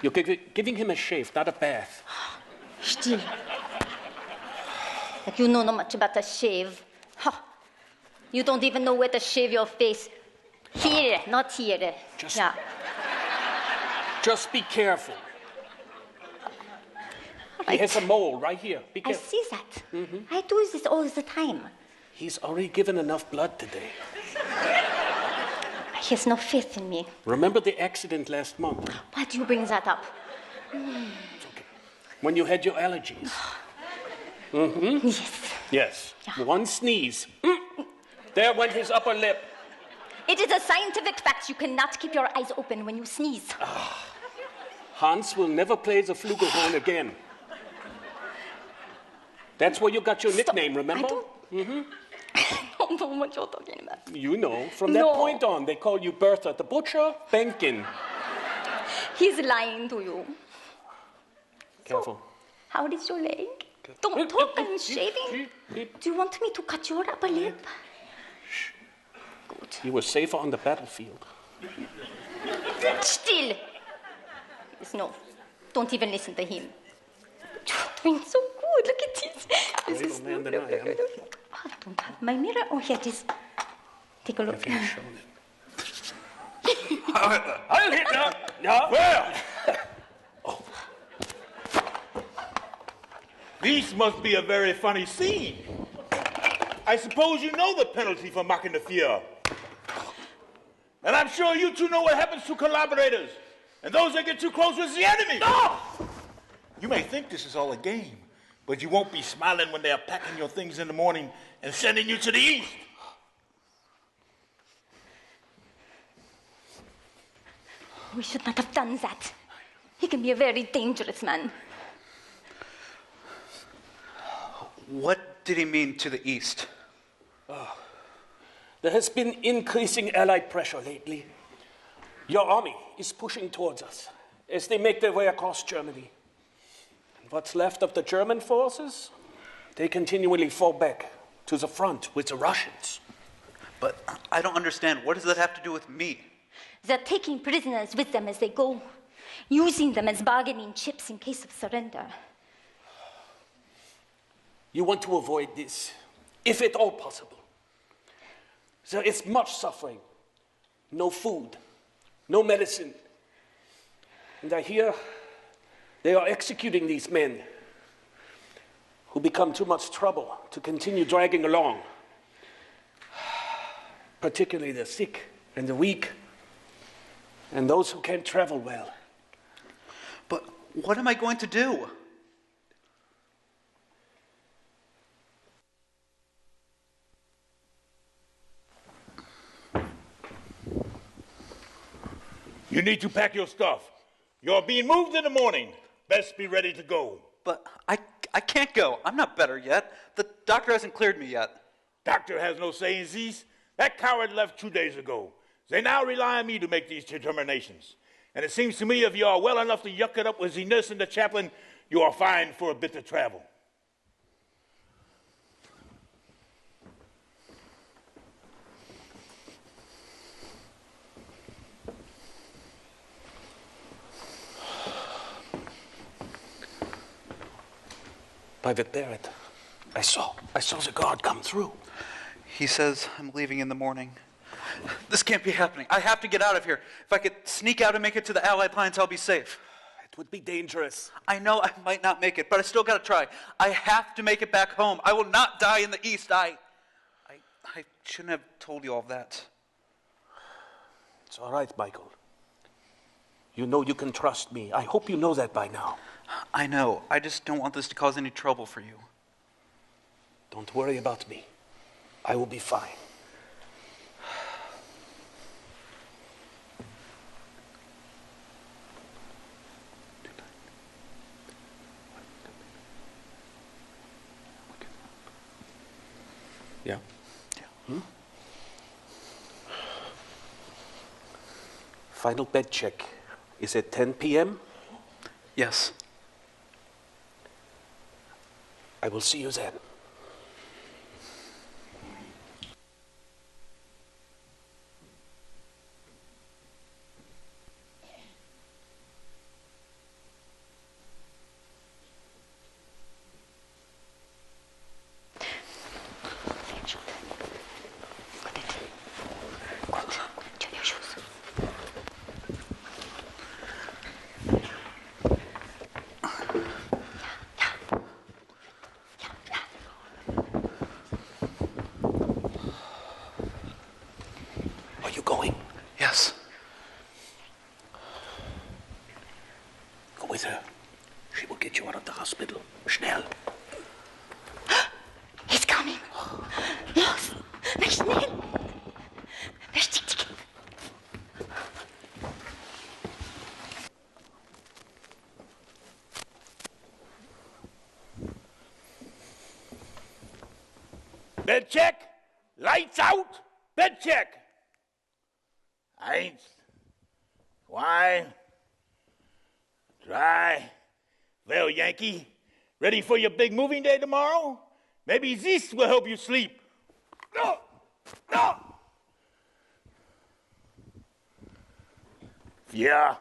You're giving him a shave, not a bath. Still. Like you know not much about a shave. Huh. You don't even know where to shave your face. Here, not here. Just be careful. He has a mole right here. Be I careful. see that. I do this all the time. He's already given enough blood today. He has no faith in me. Remember the accident last month Why do you bring that up? when you had your allergies? Yes. One sneeze. There went his upper lip. It is a scientific fact you cannot keep your eyes open when you sneeze. Hans will never play the flugelhorn again. That's where you got your nickname, remember? I don't know what you're talking about. You know, from that point on, they call you Bertha the Butcher Benkin. He's lying to you. Careful. How is your leg? Don't talk, I'm shaving. Do you want me to cut your upper lip? You were safer on the battlefield. Still. Yes, no, don't even listen to him. You're doing so good. Look at this. This is man than I am. Oh, I don't have my mirror. Oh, here it is. Take a look. Heil Hitler! Ja? Where? This must be a very funny scene. I suppose you know the penalty for mocking the Führer. And I'm sure you two know what happens to collaborators and those that get too close with the enemy. No! You may think this is all a game, but you won't be smiling when they're packing your things in the morning and sending you to the east. We should not have done that. He can be a very dangerous man. What did he mean to the east? There has been increasing Allied pressure lately. Your army is pushing towards us as they make their way across Germany. And what's left of the German forces, they continually fall back to the front with the Russians. But I don't understand. What does that have to do with me? They're taking prisoners with them as they go, using them as bargaining chips in case of surrender. You want to avoid this, if at all possible. There is much suffering. No food, no medicine. And I hear they are executing these men who become too much trouble to continue dragging along. Particularly the sick and the weak, and those who can't travel well. But what am I going to do? You need to pack your stuff. You're being moved in the morning. Best be ready to go. But I can't go. I'm not better yet. The doctor hasn't cleared me yet. Doctor has no say in these. That coward left 2 days ago. They now rely on me to make these determinations. And it seems to me if you are well enough to yuck it up with the nurse and the chaplain, you are fine for a bit of travel. Private Barrett, I saw the guard come through. He says I'm leaving in the morning. This can't be happening. I have to get out of here. If I could sneak out and make it to the Allied lines, I'll be safe. It would be dangerous. I know I might not make it, but I still got to try. I have to make it back home. I will not die in the East. I shouldn't have told you all that. It's all right, Michael. You know you can trust me. I hope you know that by now. I know. I just don't want this to cause any trouble for you. Don't worry about me. I will be fine. Yeah? Hmm? Final bed check is at 10 p.m.? Yes. I will see you then. Bed check. Lights out. Bed check. 1, 2, 3. Well, Yankee, ready for your big moving day tomorrow? Maybe this will help you sleep. No. No. Yeah.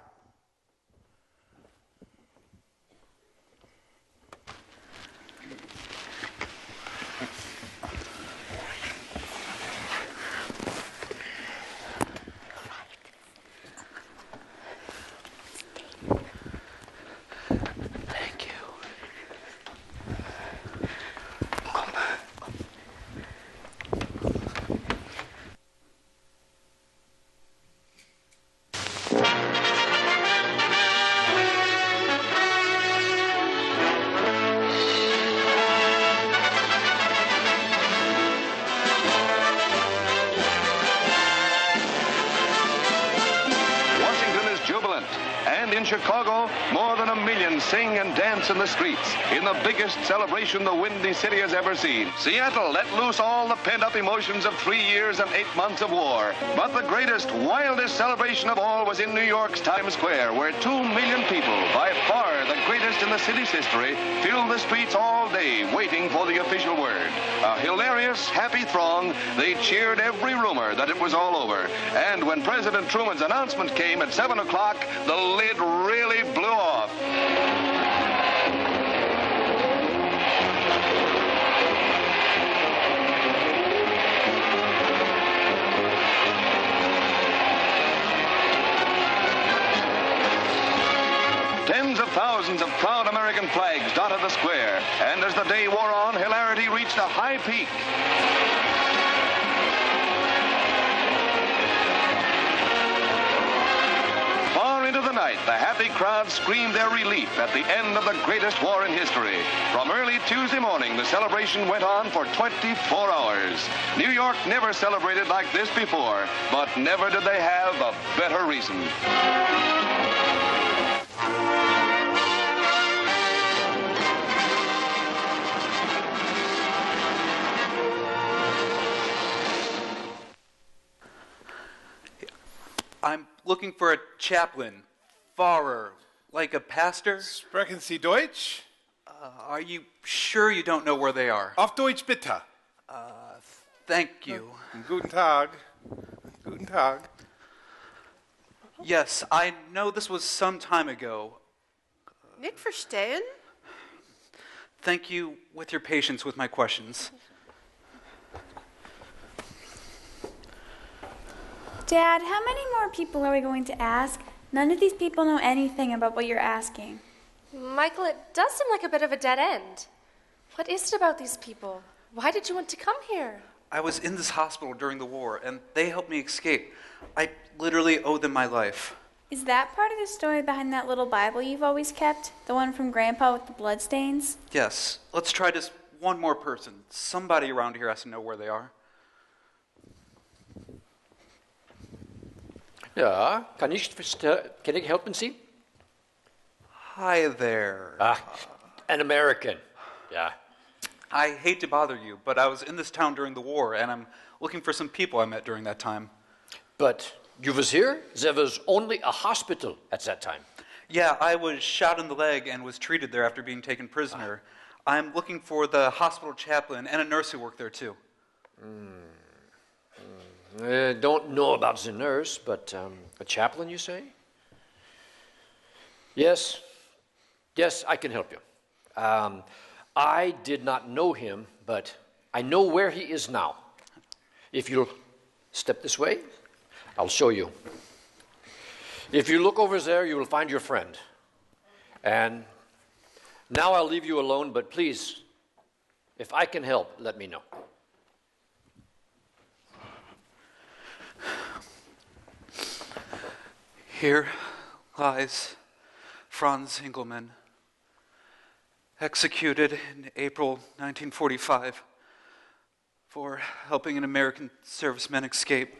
In Chicago, more than 1 million sing and dance in the streets in the biggest celebration the Windy City has ever seen. Seattle let loose all the pent-up emotions of 3 years and 8 months of war. But the greatest, wildest celebration of all was in New York's Times Square, where 2 million people, by far the greatest in the city's history, filled the streets all day waiting for the official word. A hilarious, happy throng, they cheered every rumor that it was all over. And when President Truman's announcement came at 7 o'clock, the lid really blew off. Tens of thousands of proud American flags dotted the square, and as the day wore on, hilarity reached a high peak. Far into the night, the happy crowd screamed their relief at the end of the greatest war in history. From early Tuesday morning, the celebration went on for 24 hours. New York never celebrated like this before, but never did they have a better reason. I'm looking for a chaplain, Pfarrer, like a pastor. Sprechen Sie Deutsch? Are you sure you don't know where they are? Auf Deutsch bitte. Thank you. Guten Tag. Guten Tag. Yes, I know this was some time ago. Nicht verstehen? thank you with your patience with my questions. Dad, how many more people are we going to ask? None of these people know anything about what you're asking. Michael, it does seem like a bit of a dead end. What is it about these people? Why did you want to come here? I was in this hospital during the war, and they helped me escape. I literally owe them my life. Is that part of the story behind that little Bible you've always kept? The one from Grandpa with the bloodstains? Yes. Let's try just one more person. Somebody around here has to know where they are. Ja, kann ich helfen Sie? Hi there. An American. Yeah. I hate to bother you, but I was in this town during the war, and I'm looking for some people I met during that time. But you was here? There was only a hospital at that time. Yeah, I was shot in the leg and was treated there after being taken prisoner. I'm looking for the hospital chaplain and a nurse who worked there too. Don't know about the nurse, but a chaplain, you say? Yes, I can help you. I did not know him, but I know where he is now. If you'll step this way, I'll show you. If you look over there, you will find your friend. And now I'll leave you alone, but please, if I can help, let me know. Here lies Franz Engelmann, executed in April 1945 for helping an American serviceman escape.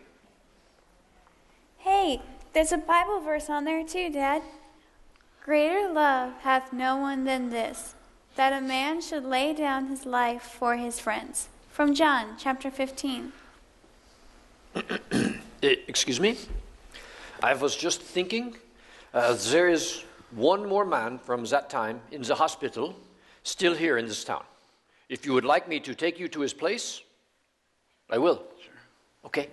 Hey, there's a Bible verse on there too, Dad. Greater love hath no one than this, that a man should lay down his life for his friends. From John, chapter 15. Excuse me? I was just thinking, there is one more man from that time in the hospital, still here in this town. If you would like me to take you to his place, I will. Sure. Okay.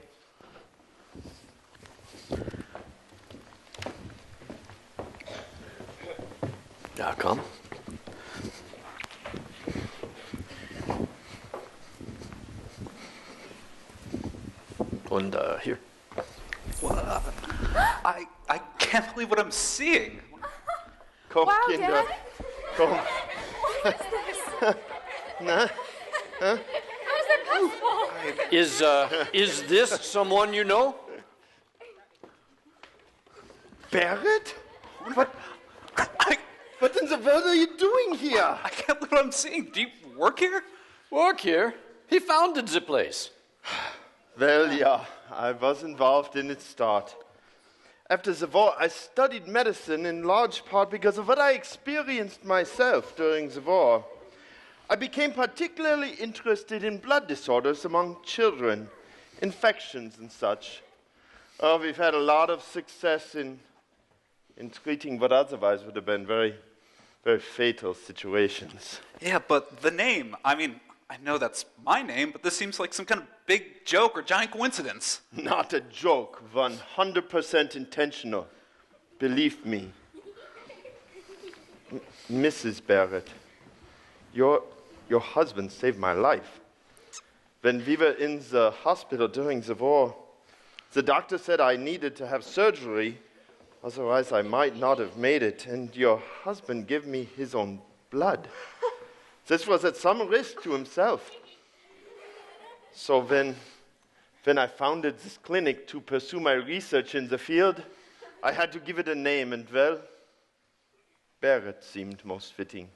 Ja, komm. Und here. Well, I can't believe what I'm seeing. Komm, Wow, Kinder. Dad. Komm. What is this? Na? Huh? How is that possible? Is this someone you know? Barrett? What in the world are you doing here? I can't believe what I'm seeing. Do you work here? Work here? He founded the place. Well, yeah, I was involved in its start. After the war, I studied medicine in large part because of what I experienced myself during the war. I became particularly interested in blood disorders among children, infections and such. Oh, we've had a lot of success in treating what otherwise would have been very, very fatal situations. Yeah, but the name, I mean, I know that's my name, but this seems like some kind of big joke or giant coincidence. Not a joke, 100% intentional. Believe me. Mrs. Barrett, your husband saved my life. When we were in the hospital during the war, the doctor said I needed to have surgery, otherwise I might not have made it, and your husband gave me his own blood. This was at some risk to himself. So when I founded this clinic to pursue my research in the field, I had to give it a name, and well, Barrett seemed most fitting,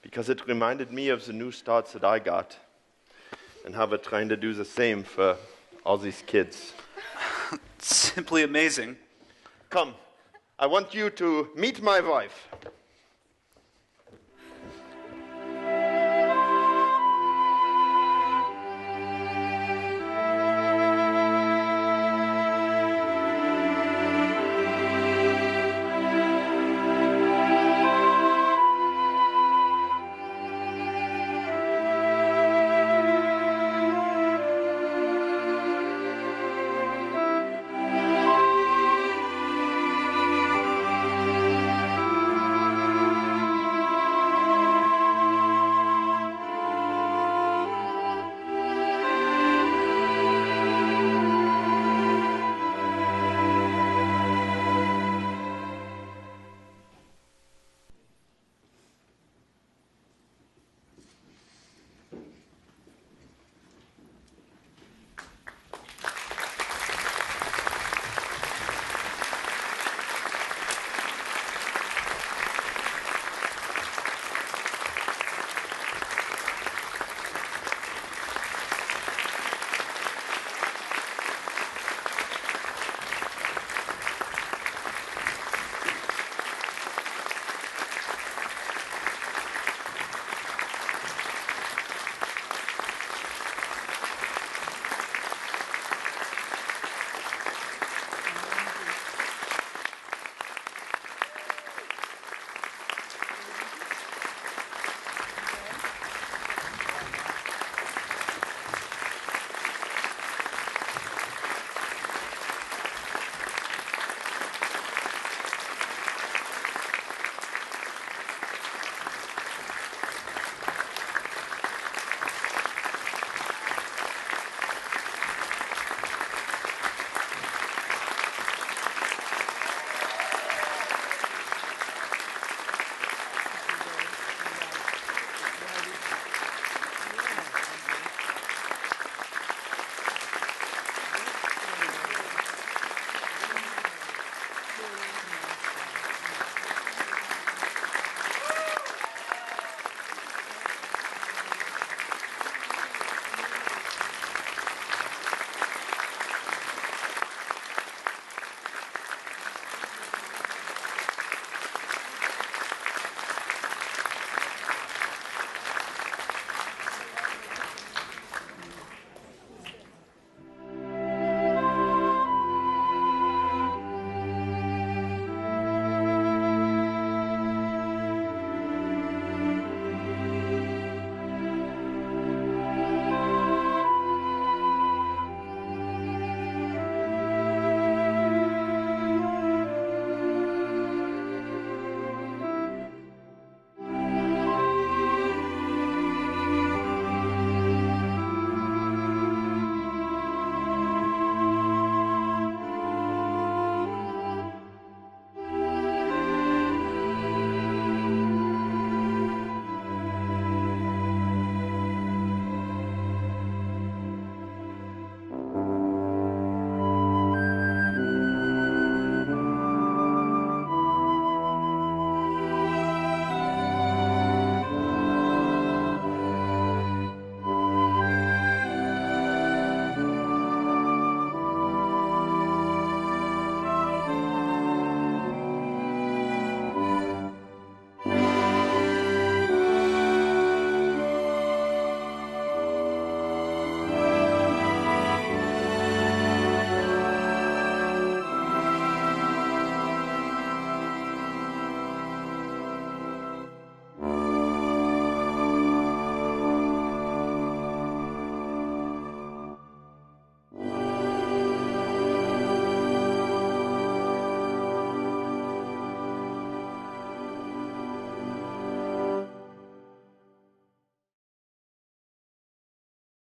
because it reminded me of the new starts that I got, and how we're trying to do the same for all these kids. Simply amazing. Come, I want you to meet my wife.